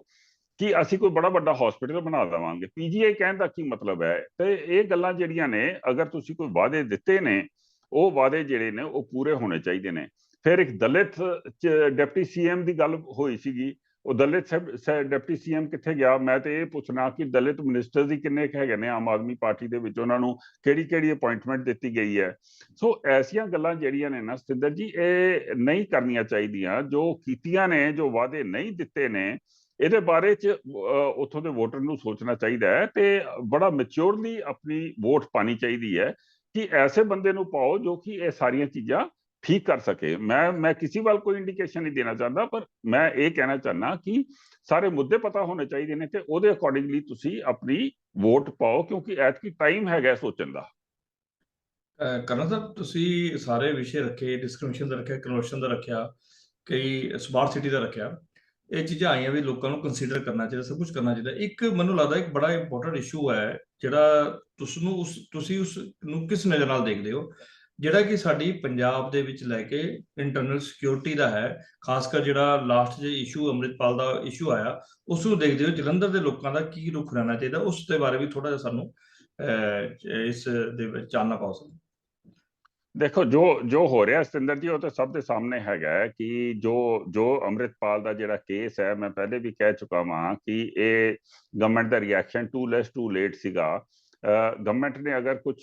ਕਿ ਅਸੀਂ ਕੋਈ ਬੜਾ ਵੱਡਾ ਹਸਪੀਟਲ ਬਣਾ ਦੇਵਾਂਗੇ। ਪੀਜੀਆਈ ਕਹਿਣ ਦਾ ਕੀ ਮਤਲਬ ਹੈ। ਤੇ ਇਹ ਗੱਲਾਂ ਜਿਹੜੀਆਂ ਨੇ, ਅਗਰ ਤੁਸੀਂ ਕੋਈ ਵਾਅਦੇ ਦਿੱਤੇ ਨੇ, ਉਹ ਵਾਅਦੇ ਜਿਹੜੇ ਨੇ ਉਹ ਪੂਰੇ ਹੋਣੇ ਚਾਹੀਦੇ ਨੇ। ਫਿਰ ਇੱਕ ਦਲਿਤ ਡਿਪਟੀ ਸੀਐਮ ਦੀ ਗੱਲ ਹੋਈ ਸੀਗੀ, ਉਹ ਦਲਿਤ ਡਿਪਟੀ ਸੀਐਮ ਕਿੱਥੇ ਗਿਆ। ਮੈਂ ਤੇ ਇਹ ਪੁੱਛਣਾ ਕਿ ਦਲਿਤ ਮਿਨਿਸਟਰ ਦੀ ਕਿੰਨੇ ਹੈਗੇ ਨੇ ਆਮ ਆਦਮੀ ਪਾਰਟੀ ਦੇ ਵਿੱਚ, ਉਹਨਾਂ ਨੂੰ ਕਿਹੜੀ ਅਪਾਇੰਟਮੈਂਟ ਦਿੱਤੀ ਗਈ ਹੈ। ਸੋ ਐਸੀਆਂ ਗੱਲਾਂ ਜਿਹੜੀਆਂ ਨੇ ਨਾ ਸਤਿੰਦਰ ਜੀ, ਇਹ ਨਹੀਂ ਕਰਨੀਆਂ ਚਾਹੀਦੀਆਂ। ਜੋ ਕੀਤੀਆਂ ਨੇ, ਜੋ ਵਾਅਦੇ ਨਹੀਂ ਦਿੱਤੇ ਨੇ, ਇਹਦੇ ਬਾਰੇ ਚ ਉੱਥੋਂ ਦੇ ਵੋਟਰ ਨੂੰ ਸੋਚਣਾ ਚਾਹੀਦਾ ਹੈ ਤੇ ਬੜਾ ਮੈਚੁਰਲੀ ਆਪਣੀ ਵੋਟ ਪਾਣੀ ਚਾਹੀਦੀ ਹੈ ਕਿ ਐਸੇ ਬੰਦੇ ਨੂੰ ਪਾਓ ਜੋ ਕਿ ਇਹ ਸਾਰੀਆਂ ਚੀਜ਼ਾਂ ਠੀਕ ਕਰ ਸਕੇ। ਮੈਂ ਕਿਸੇ ਵੱਲ ਕੋਈ ਇੰਡੀਕੇਸ਼ਨ ਨਹੀਂ ਦੇਣਾ ਚਾਹੁੰਦਾ, ਪਰ ਮੈਂ ਇਹ ਕਹਿਣਾ ਚਾਹੁੰਦਾ ਕਿ ਸਾਰੇ ਮੁੱਦੇ ਪਤਾ ਹੋਣੇ ਚਾਹੀਦੇ ਨੇ ਤੇ ਉਹਦੇ ਅਕੋਰਡਿੰਗਲੀ ਤੁਸੀਂ ਆਪਣੀ ਵੋਟ ਪਾਓ, ਕਿਉਂਕਿ ਐਤਕੀ ਟਾਈਮ ਹੈਗਾ ਸੋਚਣ ਦਾ। ਕਰਨਾ ਸਾਹਿਬ, ਤੁਸੀਂ ਸਾਰੇ ਵਿਸ਼ੇ ਰੱਖੇ, ਡਿਸਕ੍ਰਿਮੀਨੇਸ਼ਨ ਦਾ ਰੱਖਿਆ, ਕਨਵਰਸ਼ਨ ਦਾ ਰੱਖਿਆ, ਕਈ ਸਮਾਰਟ ਸਿਟੀ ਦਾ ਰੱਖਿਆ। ਇਹ ਚੀਜ਼ਾਂ ਆਈਆਂ ਵੀ ਲੋਕਾਂ ਨੂੰ ਕੰਸੀਡਰ ਕਰਨਾ ਚਾਹੀਦਾ, ਸਭ ਕੁਝ ਕਰਨਾ ਚਾਹੀਦਾ। ਇੱਕ ਮੈਨੂੰ ਲੱਗਦਾ ਇੱਕ ਬੜਾ ਇੰਪੋਰਟੈਂਟ ਇਸ਼ੂ ਹੈ ਜਿਹੜਾ ਤੁਸੀਂ ਉਸ ਨੂੰ ਕਿਸ ਨਜ਼ਰ ਨਾਲ ਦੇਖਦੇ ਹੋ, ਜਿਹੜਾ ਕਿ ਸਾਡੀ ਪੰਜਾਬ ਦੇ ਵਿੱਚ ਲੈ ਕੇ ਇੰਟਰਨਲ ਸਿਕਿਉਰਿਟੀ ਦਾ ਹੈ। ਖਾਸ ਕਰ ਜਿਹੜਾ ਲਾਸਟ ਜੇ ਇਸ਼ੂ ਅੰਮ੍ਰਿਤਪਾਲ ਦਾ ਇਸ਼ੂ ਆਇਆ, ਉਸ ਨੂੰ ਦੇਖਦੇ ਹੋ ਜਲੰਧਰ ਦੇ ਲੋਕਾਂ ਦਾ ਕੀ ਰੁਖ ਰਹਿਣਾ ਚਾਹੀਦਾ, ਉਸ ਦੇ ਬਾਰੇ ਵੀ ਥੋੜਾ ਜਿਹਾ ਸਾਨੂੰ ਇਸ ਦੇ ਵਿੱਚ ਚਾਨਣਾ ਪਾਓ ਸਰ। ਦੇਖੋ ਜੋ ਹੋ ਰਿਹਾ ਸਤਿੰਦਰ ਜੀ, ਉਹ ਤਾਂ ਸਭ ਦੇ ਸਾਹਮਣੇ ਹੈਗਾ ਹੈ ਕਿ ਜੋ ਅੰਮ੍ਰਿਤਪਾਲ ਦਾ ਜਿਹੜਾ ਕੇਸ ਹੈ, ਮੈਂ ਪਹਿਲੇ ਵੀ ਕਹਿ ਚੁੱਕਾ ਹਾਂ ਕਿ ਇਹ ਗਵਰਨਮੈਂਟ ਦਾ reaction too less too late ਸੀਗਾ। ਗਵਰਨਮੈਂਟ ਨੇ ਅਗਰ ਕੁਝ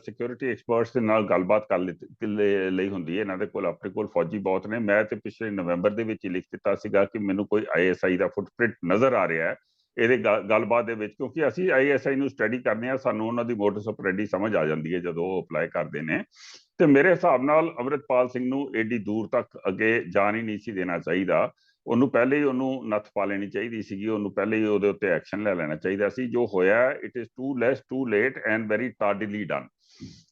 ਸਿਕਿਉਰਿਟੀ ਐਕਸਪਰਟਸ ਦੇ ਨਾਲ ਗੱਲਬਾਤ ਕਰ ਲਈ ਹੁੰਦੀ ਹੈ, ਇਹਨਾਂ ਦੇ ਕੋਲ ਆਪਣੇ ਕੋਲ ਫੌਜੀ ਬਹੁਤ ਨੇ। ਮੈਂ ਤੇ ਪਿਛਲੇ ਨਵੰਬਰ ਦੇ ਵਿੱਚ ਹੀ ਲਿਖ ਦਿੱਤਾ ਸੀਗਾ ਕਿ ਮੈਨੂੰ ਕੋਈ ਆਈਐਸਆਈ ਦਾ ਫੁੱਟਪ੍ਰਿੰਟ ਨਜ਼ਰ ਆ ਰਿਹਾ ਹੈ ਇਹਦੇ ਗੱਲਬਾਤ ਦੇ ਵਿੱਚ, ਕਿਉਂਕਿ ਅਸੀਂ ਆਈਐਸਆਈ ਨੂੰ ਸਟੱਡੀ ਕਰਨੇ ਆ, ਸਾਨੂੰ ਉਹਨਾਂ ਦੀ ਮੋਡਸ ਆਪਰੈਂਡੀ ਸਮਝ ਆ ਜਾਂਦੀ ਹੈ ਜਦੋਂ ਉਹ ਅਪਲਾਈ ਕਰਦੇ ਨੇ। ਤੇ ਮੇਰੇ ਹਿਸਾਬ ਨਾਲ ਅੰਮ੍ਰਿਤਪਾਲ ਸਿੰਘ ਨੂੰ ਏਡੀ ਦੂਰ ਤੱਕ ਅੱਗੇ ਜਾਣ ਹੀ ਨਹੀਂ ਸੀ ਦੇਣਾ ਚਾਹੀਦਾ। ਉਹਨੂੰ ਪਹਿਲੇ ਹੀ ਉਹਨੂੰ ਨੱਥ ਪਾ ਲੈਣੀ ਚਾਹੀਦੀ ਸੀਗੀ, ਉਹਨੂੰ ਪਹਿਲੇ ਹੀ ਉਹਦੇ ਉੱਤੇ ਐਕਸ਼ਨ ਲੈ ਲੈਣਾ ਚਾਹੀਦਾ ਸੀ। ਜੋ ਹੋਇਆ it is too less too late and very tardily done.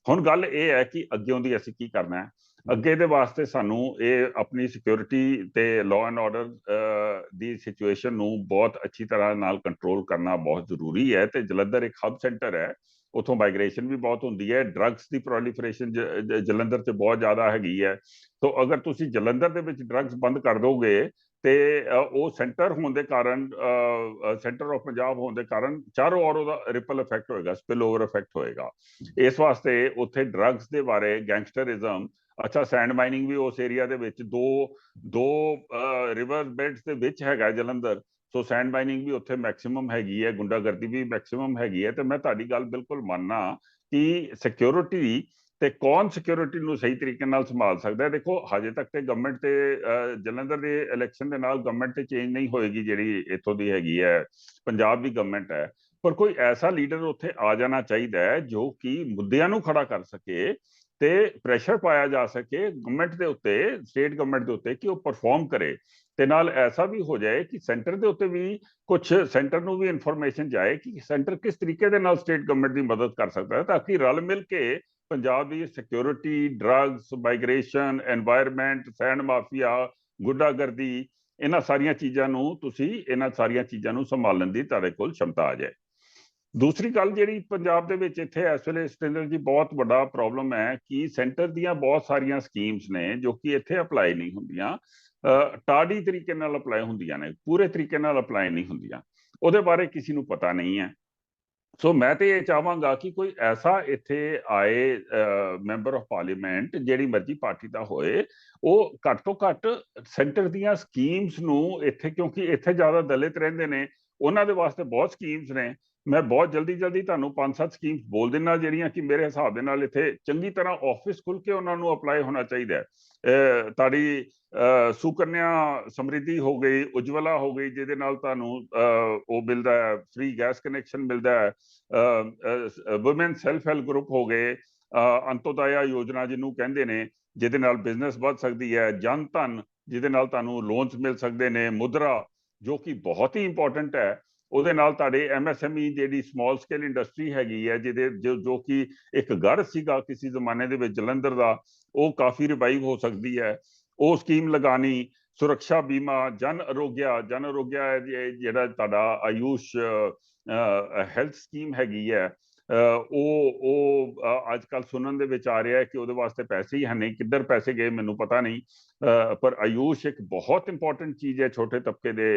ਹੁਣ ਗੱਲ ਇਹ ਹੈ ਕਿ ਅੱਗਿਓਂ ਦੀ ਅਸੀਂ ਕੀ ਕਰਨਾ ਹੈ। ਅੱਗੇ ਦੇ ਵਾਸਤੇ ਸਾਨੂੰ ਇਹ ਆਪਣੀ ਸਿਕਿਉਰਿਟੀ ਤੇ law and order the situation ਨੂੰ ਬਹੁਤ ਅੱਛੀ ਤਰ੍ਹਾਂ ਨਾਲ ਕੰਟਰੋਲ ਕਰਨਾ ਬਹੁਤ ਜ਼ਰੂਰੀ ਹੈ। ਤੇ ਜਲੰਧਰ ਇੱਕ ਹਬ ਸੈਂਟਰ ਹੈ, ਉੱਥੋਂ ਮਾਈਗ੍ਰੇਸ਼ਨ ਵੀ ਬਹੁਤ ਹੁੰਦੀ ਹੈ। ਡਰੱਗਸ ਦੀ ਪ੍ਰੋਲੀਫਰੇਸ਼ਨ ਜਲੰਧਰ 'ਚ ਬਹੁਤ ਜ਼ਿਆਦਾ ਹੈਗੀ ਹੈ। ਸੋ ਅਗਰ ਤੁਸੀਂ ਜਲੰਧਰ ਦੇ ਵਿੱਚ ਡਰੱਗਸ ਬੰਦ ਕਰ ਦੋਗੇ ਤੇ ਉਹ ਸੈਂਟਰ ਹੋਣ ਦੇ ਕਾਰਨ ਸੈਂਟਰ ਆਫ ਪੰਜਾਬ ਹੋਣ ਦੇ ਕਾਰਨ ਚਾਰੋਂ ਔਰ ਉਹਦਾ ਰਿਪਲ ਇਫੈਕਟ ਹੋਏਗਾ, ਸਪਿਲ ਓਵਰ ਇਫੈਕਟ ਹੋਏਗਾ। ਇਸ ਵਾਸਤੇ ਉੱਥੇ ਡਰੱਗਸ ਦੇ ਬਾਰੇ, ਗੈਂਗਸਟਰਿਜ਼ਮ, ਅੱਛਾ ਸੈਂਡ ਮਾਈਨਿੰਗ ਵੀ ਉਸ ਏਰੀਆ ਦੇ ਵਿੱਚ ਦੋ ਰਿਵਰ ਬੈਡਸ ਦੇ ਵਿੱਚ ਹੈਗਾ ਜਲੰਧਰ, ਸੋ ਸੈਂਡ ਮਾਈਨਿੰਗ ਵੀ ਉੱਥੇ ਮੈਕਸਿਮਮ ਹੈਗੀ ਹੈ, ਗੁੰਡਾਗਰਦੀ ਵੀ ਮੈਕਸਿਮਮ ਹੈਗੀ ਹੈ। ਤੇ ਮੈਂ ਤੁਹਾਡੀ ਗੱਲ ਬਿਲਕੁਲ ਮੰਨਣਾ ਕਿ ਸਿਕਿਉਰਿਟੀ ਤੇ ਕੌਣ ਸਿਕਿਉਰਿਟੀ ਨੂੰ ਸਹੀ ਤਰੀਕੇ ਨਾਲ ਸੰਭਾਲ ਸਕਦਾ ਹੈ। ਦੇਖੋ ਹਜੇ ਤੱਕ ਤੇ ਗਵਰਨਮੈਂਟ ਤੇ ਜਲੰਧਰ ਦੇ ਇਲੈਕਸ਼ਨ ਦੇ ਨਾਲ ਗਵਰਨਮੈਂਟ ਤੇ ਚੇਂਜ ਨਹੀਂ ਹੋਏਗੀ, ਜਿਹੜੀ ਇੱਥੋਂ ਦੀ ਹੈਗੀ ਹੈ ਪੰਜਾਬ ਦੀ ਗਵਰਨਮੈਂਟ ਹੈ, ਪਰ ਕੋਈ ਐਸਾ ਲੀਡਰ ਉੱਥੇ ਆ ਜਾਣਾ ਚਾਹੀਦਾ ਹੈ ਜੋ ਕਿ ਮੁੱਦਿਆਂ ਨੂੰ ਖੜਾ ਕਰ ਸਕੇ ਤੇ ਪ੍ਰੈਸ਼ਰ ਪਾਇਆ ਜਾ ਸਕੇ ਗਵਰਨਮੈਂਟ ਦੇ ਉੱਤੇ, ਸਟੇਟ ਗਵਰਨਮੈਂਟ ਦੇ ਉੱਤੇ, ਕਿ ਉਹ ਪਰਫਾਰਮ ਕਰੇ। ਤੇ ਨਾਲ ਐਸਾ ਵੀ ਹੋ ਜਾਏ ਕਿ ਸੈਂਟਰ ਦੇ ਉੱਤੇ ਵੀ ਕੁਝ, ਸੈਂਟਰ ਨੂੰ ਵੀ ਇਨਫੋਰਮੇਸ਼ਨ ਜਾਏ ਕਿ ਸੈਂਟਰ ਕਿਸ ਤਰੀਕੇ ਦੇ ਨਾਲ ਸਟੇਟ ਗਵਰਨਮੈਂਟ ਦੀ ਮਦਦ ਕਰ ਸਕਦਾ ਹੈ, ਤਾਂ ਕਿ ਰਲ ਮਿਲ ਕੇ ਪੰਜਾਬ ਦੀ security, drugs, migration, environment, send mafia, ਗੁੰਡਾਗਰਦੀ, ਇਹਨਾਂ ਸਾਰੀਆਂ ਚੀਜ਼ਾਂ ਨੂੰ ਸੰਭਾਲਣ ਦੀ ਤੁਹਾਡੇ ਕੋਲ ਸ਼ਮਤਾ ਆ ਜਾਏ। ਦੂਸਰੀ ਗੱਲ ਜਿਹੜੀ ਪੰਜਾਬ ਦੇ ਵਿੱਚ ਇੱਥੇ ਇਸ ਵੇਲੇ ਸਤਿੰਦਰ ਜੀ ਬਹੁਤ ਵੱਡਾ ਪ੍ਰੋਬਲਮ ਹੈ ਕਿ ਸੈਂਟਰ ਦੀਆਂ ਬਹੁਤ ਸਾਰੀਆਂ ਸਕੀਮਸ ਨੇ ਜੋ ਕਿ ਇੱਥੇ ਅਪਲਾਈ ਨਹੀਂ ਹੁੰਦੀਆਂ, ਟਾਡੀ ਤਰੀਕੇ ਨਾਲ ਅਪਲਾਈ ਹੁੰਦੀਆਂ ਨੇ, ਪੂਰੇ ਤਰੀਕੇ ਨਾਲ ਅਪਲਾਈ ਨਹੀਂ ਹੁੰਦੀਆਂ, ਉਹਦੇ ਬਾਰੇ ਕਿਸੇ ਨੂੰ ਪਤਾ ਨਹੀਂ ਹੈ। ਸੋ ਮੈਂ ਤੇ ਇਹ ਚਾਹਾਂਗਾ ਕਿ ਕੋਈ ਐਸਾ ਇੱਥੇ ਆਏ ਮੈਂਬਰ ਆਫ ਪਾਰਲੀਮੈਂਟ, ਜਿਹੜੀ ਮਰਜ਼ੀ ਪਾਰਟੀ ਦਾ ਹੋਏ, ਉਹ ਘੱਟ ਤੋਂ ਘੱਟ ਸੈਂਟਰ ਦੀਆਂ ਸਕੀਮਸ ਨੂੰ ਇੱਥੇ, ਕਿਉਂਕਿ ਇੱਥੇ ਜ਼ਿਆਦਾ ਦਲਿਤ ਰਹਿੰਦੇ ਨੇ, ਉਹਨਾਂ ਦੇ ਵਾਸਤੇ ਬਹੁਤ ਸਕੀਮਸ ਨੇ। ਮੈਂ ਬਹੁਤ ਜਲਦੀ ਤੁਹਾਨੂੰ 5-7 ਸਕੀਮਸ ਬੋਲ ਦਿੰਦਾ ਜਿਹੜੀਆਂ ਕਿ ਮੇਰੇ ਹਿਸਾਬ ਦੇ ਨਾਲ ਇੱਥੇ ਚੰਗੀ ਤਰ੍ਹਾਂ ਆਫਿਸ ਖੁੱਲ ਕੇ ਉਹਨਾਂ ਨੂੰ ਅਪਲਾਈ ਹੋਣਾ ਚਾਹੀਦਾ ਹੈ। ਤੁਹਾਡੀ ਸੁਕੰਨਿਆ ਸਮਰਿੱਧੀ ਹੋ ਗਈ, ਉਜਵਲਾ ਹੋ ਗਈ, ਜਿਹਦੇ ਨਾਲ ਤੁਹਾਨੂੰ ਉਹ ਮਿਲਦਾ ਹੈ, ਫ੍ਰੀ ਗੈਸ ਕਨੈਕਸ਼ਨ ਮਿਲਦਾ ਹੈ। ਵੂਮੈਨ ਸੈਲਫ ਹੈਲਪ ਗਰੁੱਪ ਹੋ ਗਏ, ਅੰਤੋਦਇਆ ਯੋਜਨਾ ਜਿਹਨੂੰ ਕਹਿੰਦੇ ਨੇ, ਜਿਹਦੇ ਨਾਲ ਬਿਜ਼ਨਸ ਵੱਧ ਸਕਦੀ ਹੈ, ਜਨ ਧਨ ਜਿਹਦੇ ਨਾਲ ਤੁਹਾਨੂੰ ਲੋਨਸ ਮਿਲ ਸਕਦੇ ਨੇ, ਮੁਦਰਾ ਜੋ ਕਿ ਬਹੁਤ ਹੀ ਇੰਪੋਰਟੈਂਟ ਹੈ, ਉਹਦੇ ਨਾਲ ਤੁਹਾਡੇ MSME ਜਿਹੜੀ ਸਮਾਲ ਸਕੇਲ ਇੰਡਸਟਰੀ ਹੈਗੀ ਹੈ, ਜੋ ਕਿ ਇੱਕ ਗੜ੍ਹ ਸੀਗਾ ਕਿਸੇ ਜ਼ਮਾਨੇ ਦੇ ਵਿੱਚ ਜਲੰਧਰ ਦਾ, ਉਹ ਕਾਫੀ ਰਿਵਾਈਵ ਹੋ ਸਕਦੀ ਹੈ, ਉਹ ਸਕੀਮ ਲਗਾਣੀ। ਸੁਰੱਖਿਆ ਬੀਮਾ, ਜਨ ਆਰੋਗਿਆ ਜਿਹੜਾ ਤੁਹਾਡਾ ਆਯੂਸ਼ ਹੈਲਥ ਸਕੀਮ ਹੈਗੀ ਹੈ, ਉਹ ਅੱਜ ਕੱਲ ਸੁਣਨ ਦੇ ਵਿੱਚ ਆ ਰਿਹਾ ਹੈ ਕਿ ਉਹਦੇ ਵਾਸਤੇ ਪੈਸੇ ਹੀ ਹੈ ਨਹੀਂ, ਕਿੱਧਰ ਪੈਸੇ ਗਏ ਮੈਨੂੰ ਪਤਾ ਨਹੀਂ, ਪਰ ਆਯੂਸ਼ ਇੱਕ ਬਹੁਤ ਇੰਪੋਰਟੈਂਟ ਚੀਜ਼ ਹੈ ਛੋਟੇ ਤਬਕੇ ਦੇ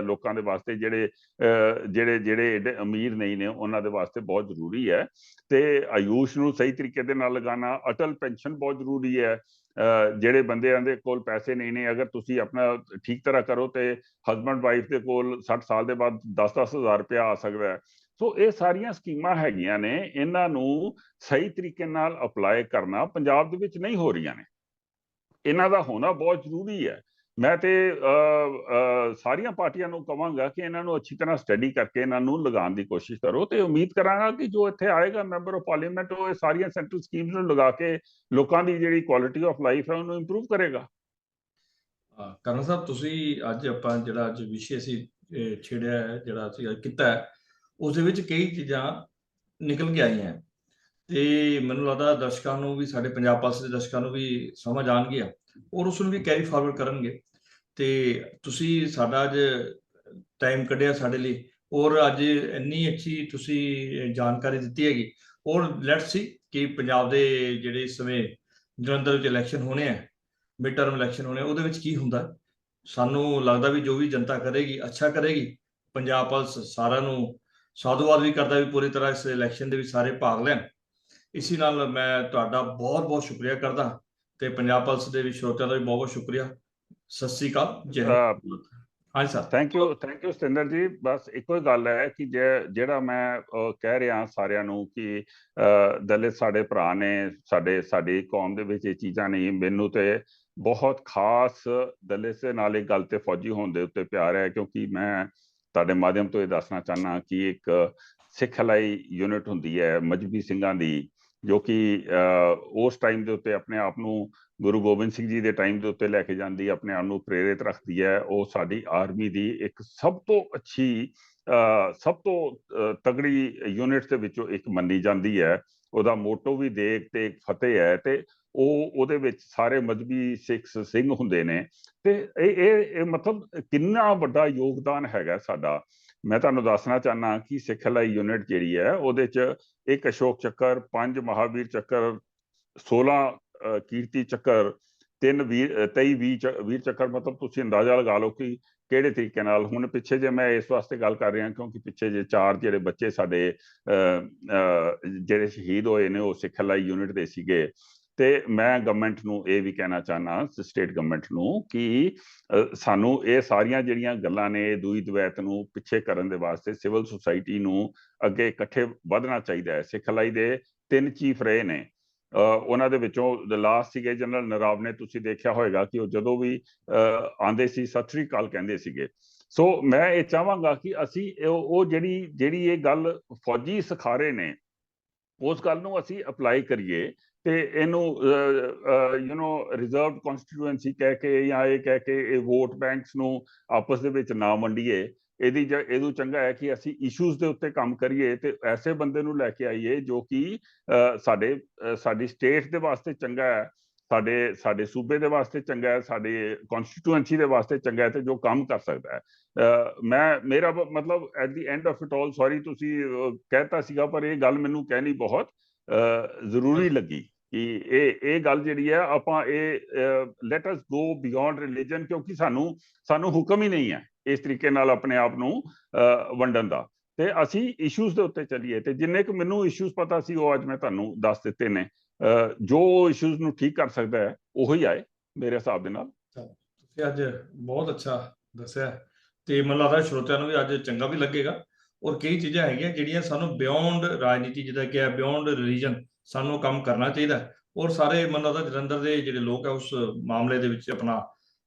ਲੋਕਾਂ ਦੇ ਵਾਸਤੇ, ਜਿਹੜੇ ਏਡੇ ਅਮੀਰ ਨਹੀਂ ਨੇ, ਉਹਨਾਂ ਦੇ ਵਾਸਤੇ ਬਹੁਤ ਜ਼ਰੂਰੀ ਹੈ। ਤੇ ਆਯੂਸ਼ ਨੂੰ ਸਹੀ ਤਰੀਕੇ ਦੇ ਨਾਲ ਲਗਾਉਣਾ, ਅਟਲ ਪੈਨਸ਼ਨ ਬਹੁਤ ਜ਼ਰੂਰੀ ਹੈ। ਜਿਹੜੇ ਬੰਦਿਆਂ ਦੇ ਕੋਲ ਪੈਸੇ ਨਹੀਂ ਨੇ, ਅਗਰ ਤੁਸੀਂ ਆਪਣਾ ਠੀਕ ਤਰ੍ਹਾਂ ਕਰੋ ਤੇ ਹਸਬੈਂਡ ਵਾਈਫ ਦੇ ਕੋਲ 60 ਸਾਲ ਦੇ ਬਾਅਦ 10-10 ਹਜ਼ਾਰ ਰੁਪਇਆ ਆ ਸਕਦਾ ਹੈ। ਸੋ ਇਹ ਸਾਰੀਆਂ ਸਕੀਮਾਂ ਹੈਗੀਆਂ ਨੇ, ਇਹਨਾਂ ਨੂੰ ਸਹੀ ਤਰੀਕੇ ਨਾਲ ਅਪਲਾਈ ਕਰਨਾ ਪੰਜਾਬ ਦੇ ਵਿੱਚ ਨਹੀਂ ਹੋ ਰਹੀਆਂ ਨੇ, ਇਹਨਾਂ ਦਾ ਹੋਣਾ ਬਹੁਤ ਜ਼ਰੂਰੀ ਹੈ। ਮੈਂ ਤੇ ਸਾਰੀਆਂ ਪਾਰਟੀਆਂ ਨੂੰ ਕਹਾਂਗਾ ਕਿ ਇਹਨਾਂ ਨੂੰ ਅੱਛੀ ਤਰ੍ਹਾਂ ਸਟੱਡੀ ਕਰਕੇ ਇਹਨਾਂ ਨੂੰ ਲਗਾਉਣ ਦੀ ਕੋਸ਼ਿਸ਼ ਕਰੋ, ਤੇ ਉਮੀਦ ਕਰਾਂਗਾ ਕਿ ਜੋ ਇੱਥੇ ਆਏਗਾ ਮੈਂਬਰ ਆਫ ਪਾਰਲੀਮੈਂਟ, ਉਹ ਇਹ ਸਾਰੀਆਂ ਸੈਂਟਰਲ ਸਕੀਮਸ ਨੂੰ ਲਗਾ ਕੇ ਲੋਕਾਂ ਦੀ ਜਿਹੜੀ ਕੁਆਲਿਟੀ ਆਫ ਲਾਈਫ ਹੈ ਉਹਨੂੰ ਇੰਪਰੂਵ ਕਰੇਗਾ। ਕਰਨਲ ਸਾਹਿਬ, ਤੁਸੀਂ ਅੱਜ ਆਪਾਂ ਜਿਹੜਾ ਅੱਜ ਵਿਸ਼ੇ ਅਸੀਂ ਛੇੜਿਆ ਹੈ, ਜਿਹੜਾ ਅਸੀਂ ਅੱਜ ਕੀਤਾ ਹੈ, ਉਸ ਦੇ ਵਿੱਚ ਕਈ ਚੀਜ਼ਾਂ ਨਿਕਲ ਕੇ ਆਈਆਂ ਤੇ ਮੈਨੂੰ ਲੱਗਦਾ ਦਰਸ਼ਕਾਂ ਨੂੰ ਵੀ, ਸਾਡੇ ਪੰਜਾਬ ਪਾਸੇ ਦੇ ਦਰਸ਼ਕਾਂ ਨੂੰ ਵੀ ਸਮਝ ਆਉਣਗੀਆਂ ਔਰ ਉਸ ਨੂੰ ਵੀ ਕੈਰੀ ਫਾਰਵਰਡ ਕਰਨਗੇ। ਤੇ ਤੁਸੀਂ ਸਾਡਾ ਅੱਜ ਟਾਈਮ ਕੱਢਿਆ ਸਾਡੇ ਲਈ, ਔਰ ਅੱਜ ਇੰਨੀ ਅੱਛੀ ਤੁਸੀਂ ਜਾਣਕਾਰੀ ਦਿੱਤੀ ਹੈਗੀ। ਔਰ ਲੈਟਸ ਸੀ ਕਿ ਪੰਜਾਬ ਦੇ ਜਿਹੜੇ ਇਸ ਸਮੇਂ ਜਲੰਧਰ ਵਿੱਚ ਇਲੈਕਸ਼ਨ ਹੋਣੇ ਆ, ਮਿਡ ਟਰਮ ਇਲੈਕਸ਼ਨ ਹੋਣੇ, ਉਹਦੇ ਵਿੱਚ ਕੀ ਹੁੰਦਾ। ਸਾਨੂੰ ਲੱਗਦਾ ਵੀ ਜੋ ਵੀ ਜਨਤਾ ਕਰੇਗੀ ਅੱਛਾ ਕਰੇਗੀ। ਪੰਜਾਬ ਪੁਲਿਸ ਸਾਰਿਆਂ ਨੂੰ ਸਾਧੂਵਾਦ ਵੀ ਕਰਦਾ ਵੀ ਪੂਰੀ ਤਰ੍ਹਾਂ ਇਸ ਇਲੈਕਸ਼ਨ ਦੇ ਵਿੱਚ ਸਾਰੇ ਭਾਗ ਲੈਣ। ਇਸੀ ਨਾਲ ਮੈਂ ਤੁਹਾਡਾ ਬਹੁਤ ਬਹੁਤ ਸ਼ੁਕਰੀਆ ਕਰਦਾ ਤੇ ਪੰਜਾਬ ਪੁਲਿਸ ਦੇ ਵੀ ਸਰੋਤਿਆਂ ਦਾ ਵੀ ਬਹੁਤ ਬਹੁਤ ਸ਼ੁਕਰੀਆ। ਸਤਿ ਸ੍ਰੀ ਅਕਾਲ, ਜੈ ਹਿੰਦ। ਹਾਂਜੀ ਸਰ। ਥੈਂਕ ਯੂ ਸਤਿੰਦਰ ਜੀ। ਬਸ ਇੱਕੋ ਹੀ ਗੱਲ ਹੈ ਕਿ ਜਿਹੜਾ ਮੈਂ ਕਹਿ ਰਿਹਾ ਸਾਰਿਆਂ ਨੂੰ ਕਿ ਦਲਿਤ ਸਾਡੇ ਭਰਾ ਨੇ, ਸਾਡੀ ਕੌਮ ਦੇ ਵਿੱਚ ਇਹ ਚੀਜ਼ਾਂ ਨਹੀਂ। ਮੈਨੂੰ ਤੇ ਬਹੁਤ ਖਾਸ ਦਲਿਤ ਦੇ ਨਾਲ ਇੱਕ ਗੱਲ ਤੇ ਫੌਜੀ ਹੋਣ ਦੇ ਉੱਤੇ ਪਿਆਰ ਹੈ, ਕਿਉਂਕਿ ਮੈਂ ਤੁਹਾਡੇ ਮਾਧਿਅਮ ਤੋਂ ਇਹ ਦੱਸਣਾ ਚਾਹੁੰਦਾ ਕਿ ਇੱਕ ਸਿੱਖ ਹਲਾਈ ਯੂਨਿਟ ਹੁੰਦੀ ਹੈ ਮਜਬੀ ਸਿੰਘਾਂ ਦੀ, ਜੋ ਕਿ ਉਸ ਟਾਈਮ ਦੇ ਉੱਤੇ ਆਪਣੇ ਆਪ ਨੂੰ ਗੁਰੂ ਗੋਬਿੰਦ ਸਿੰਘ ਜੀ ਦੇ ਟਾਈਮ ਦੇ ਉੱਤੇ ਲੈ ਕੇ ਜਾਂਦੀ, ਆਪਣੇ ਆਪ ਨੂੰ ਪ੍ਰੇਰਿਤ ਰੱਖਦੀ ਹੈ। ਉਹ ਸਾਡੀ ਆਰਮੀ ਦੀ ਇੱਕ ਸਭ ਤੋਂ ਅੱਛੀ, ਸਭ ਤੋਂ ਤਗੜੀ ਯੂਨਿਟ ਦੇ ਵਿੱਚੋਂ ਇੱਕ ਮੰਨੀ ਜਾਂਦੀ ਹੈ। ਉਹਦਾ ਮੋਟੋ ਵੀ ਦੇਖ ਤੇ ਫਤਿਹ ਹੈ, ਤੇ ਉਹਦੇ ਵਿੱਚ ਸਾਰੇ ਮਜ਼ਹਬੀ ਸਿੰਘ ਹੁੰਦੇ ਨੇ। ਤੇ ਇਹ ਮਤਲਬ ਕਿੰਨਾ ਵੱਡਾ ਯੋਗਦਾਨ ਹੈਗਾ ਸਾਡਾ। ਮੈਂ ਤੁਹਾਨੂੰ ਦੱਸਣਾ ਚਾਹੁੰਦਾ ਕਿ ਸਿੱਖ ਹਲਾਈ ਯੂਨਿਟ ਜਿਹੜੀ ਹੈ, ਉਹਦੇ 'ਚ ਇੱਕ ਅਸ਼ੋਕ ਚੱਕਰ, 5 ਮਹਾਵੀਰ ਚੱਕਰ, 16 ਕੀਰਤੀ ਚੱਕਰ, 23 20 ਚੱਕਰ, ਮਤਲਬ ਤੁਸੀਂ ਅੰਦਾਜ਼ਾ ਲਗਾ ਲਓ ਕਿ ਕਿਹੜੇ ਤਰੀਕੇ ਨਾਲ। ਹੁਣ ਪਿੱਛੇ ਜੇ ਮੈਂ ਇਸ ਵਾਸਤੇ ਗੱਲ ਕਰ ਰਿਹਾ ਕਿਉਂਕਿ ਪਿੱਛੇ ਜੇ 4 ਜਿਹੜੇ ਬੱਚੇ ਸਾਡੇ ਜਿਹੜੇ ਸ਼ਹੀਦ ਹੋਏ ਨੇ ਉਹ ਸਿੱਖ ਲਾਈ ਯੂਨਿਟ ਦੇ ਸੀਗੇ। ਤੇ ਮੈਂ ਗਵਰਨਮੈਂਟ ਨੂੰ ਇਹ ਵੀ ਕਹਿਣਾ ਚਾਹਨਾ, ਸਟੇਟ ਗਵਰਨਮੈਂਟ ਨੂੰ, ਕਿ ਸਾਨੂੰ ਇਹ ਸਾਰੀਆਂ ਜਿਹੜੀਆਂ ਗੱਲਾਂ ਨੇ ਦੂਈ ਦਵੈਤ ਨੂੰ ਪਿੱਛੇ ਕਰਨ ਦੇ ਵਾਸਤੇ ਸਿਵਲ ਸੁਸਾਇਟੀ ਨੂੰ ਅੱਗੇ ਇਕੱਠੇ ਵਧਣਾ ਚਾਹੀਦਾ ਹੈ। ਸਿੱਖ ਲਾਈ ਦੇ 3 ਚੀਫ ਰਹੇ ਨੇ, ਉਹਨਾਂ ਦੇ ਵਿੱਚੋਂ ਲਾਸਟ ਸੀਗੇ ਜਨਰਲ ਨਰਾਵਨੇ। ਤੁਸੀਂ ਦੇਖਿਆ ਹੋਏਗਾ ਕਿ ਉਹ ਜਦੋਂ ਵੀ ਆਉਂਦੇ ਸੀ ਸਤਿ ਸ੍ਰੀ ਅਕਾਲ ਕਹਿੰਦੇ ਸੀਗੇ। ਸੋ ਮੈਂ ਇਹ ਚਾਹਾਂਗਾ ਕਿ ਅਸੀਂ ਉਹ ਜਿਹੜੀ ਇਹ ਗੱਲ ਫੌਜੀ ਸਿਖਾ ਰਹੇ ਨੇ ਉਸ ਗੱਲ ਨੂੰ ਅਸੀਂ ਅਪਲਾਈ ਕਰੀਏ ਤੇ ਇਹਨੂੰ ਰਿਜ਼ਰਵਡ ਕਨਸਟੀਟੂਐਂਸੀ ਕਹਿ ਕੇ ਜਾਂ ਇਹ ਕਹਿ ਕੇ ਇਹ ਵੋਟ ਬੈਂਕਸ ਨੂੰ ਆਪਸ ਦੇ ਵਿੱਚ ਨਾ ਵੰਡੀਏ। ਇਹਦੋਂ ਚੰਗਾ ਹੈ ਕਿ ਅਸੀਂ ਇਸ਼ੂਜ਼ ਦੇ ਉੱਤੇ ਕੰਮ ਕਰੀਏ ਤੇ ਐਸੇ ਬੰਦੇ ਨੂੰ ਲੈ ਕੇ ਆਈਏ ਜੋ ਕਿ ਸਾਡੀ ਸਟੇਟ ਦੇ ਵਾਸਤੇ ਚੰਗਾ ਹੈ, ਸਾਡੇ ਸੂਬੇ ਦੇ ਵਾਸਤੇ ਚੰਗਾ ਹੈ, ਸਾਡੇ ਕਨਸਟੀਟੂਐਂਸੀ ਦੇ ਵਾਸਤੇ ਚੰਗਾ ਹੈ ਤੇ ਜੋ ਕੰਮ ਕਰ ਸਕਦਾ ਹੈ। ਮੇਰਾ ਮਤਲਬ at the end of it all, sorry ਤੁਸੀਂ ਕਹਿਤਾ ਸੀਗਾ ਪਰ ਇਹ ਗੱਲ ਮੈਨੂੰ ਕਹਿਣੀ ਬਹੁਤ ਜ਼ਰੂਰੀ ਲੱਗੀ ਕਿ ਇਹ ਗੱਲ ਜਿਹੜੀ ਹੈ ਆਪਾਂ ਲੈਟ ਅਸ ਗੋ ਬਿਯੋਂਡ ਰਿਲੀਜਨ, ਕਿਉਂਕਿ ਸਾਨੂੰ ਹੁਕਮ ਹੀ ਨਹੀਂ ਹੈ ਇਸ ਤਰੀਕੇ ਨਾਲ ਆਪਣੇ ਆਪ ਨੂੰ ਵੰਡਣ ਦਾ। ਤੇ ਅਸੀਂ ਇਸ਼ੂਜ਼ ਦੇ ਉੱਤੇ ਚੱਲੀਏ ਤੇ ਜਿੰਨੇ ਕੁ ਮੈਨੂੰ ਇਸ਼ੂਜ਼ ਪਤਾ ਸੀ ਉਹ ਅੱਜ ਮੈਂ ਤੁਹਾਨੂੰ ਦੱਸ ਦਿੱਤੇ ਨੇ। ਜੋ ਇਸ਼ੂਜ਼ ਨੂੰ ਠੀਕ ਕਰ ਸਕਦਾ ਹੈ ਉਹੀ ਆਏ ਮੇਰੇ ਹਿਸਾਬ ਦੇ ਨਾਲ। ਤੁਸੀਂ ਅੱਜ ਬਹੁਤ ਅੱਛਾ ਦੱਸਿਆ ਤੇ ਮੈਨੂੰ ਲੱਗਦਾ ਸਰੋਤਿਆਂ ਨੂੰ ਵੀ ਅੱਜ ਚੰਗਾ ਵੀ ਲੱਗੇਗਾ। ਔਰ ਕਈ ਚੀਜ਼ਾਂ ਹੈਗੀਆਂ ਜਿਹੜੀਆਂ ਸਾਨੂੰ ਬਿਯੋਂਡ ਰਾਜਨੀਤੀ, ਜਿੱਦਾਂ ਕਿ ਹੈ ਬਿਯੋਂਡ ਰਿਲੀਜਨ, ਸਾਨੂੰ ਕੰਮ ਕਰਨਾ ਚਾਹੀਦਾ। ਔਰ ਸਾਰੇ ਮੈਨੂੰ ਲੱਗਦਾ ਜਲੰਧਰ ਦੇ ਜਿਹੜੇ ਲੋਕ ਹੈ ਉਸ ਮਾਮਲੇ ਦੇ ਵਿੱਚ ਆਪਣਾ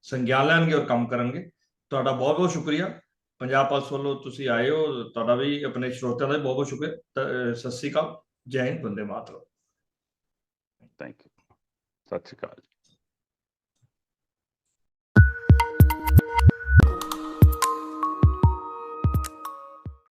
ਸੰਗਿਆਨ ਲੈਣਗੇ ਔਰ ਕੰਮ ਕਰਨਗੇ। ਤੁਹਾਡਾ ਬਹੁਤ ਬਹੁਤ ਸ਼ੁਕਰੀਆ। ਪੰਜਾਬ ਪੁਲਿਸ ਵੱਲੋਂ ਤੁਸੀਂ ਆਏ ਹੋ, ਤੁਹਾਡਾ ਵੀ ਆਪਣੇ ਸਰੋਤਿਆਂ ਦਾ ਵੀ ਬਹੁਤ ਬਹੁਤ ਸ਼ੁਕਰੀਆ। ਸਤਿ ਸ਼੍ਰੀ ਅਕਾਲ, ਜੈ ਹਿੰਦ, ਵੰਦੇ ਮਾਤਰਮ। ਥੈਂਕ ਯੂ, ਸਤਿ ਸ਼੍ਰੀ ਅਕਾਲ।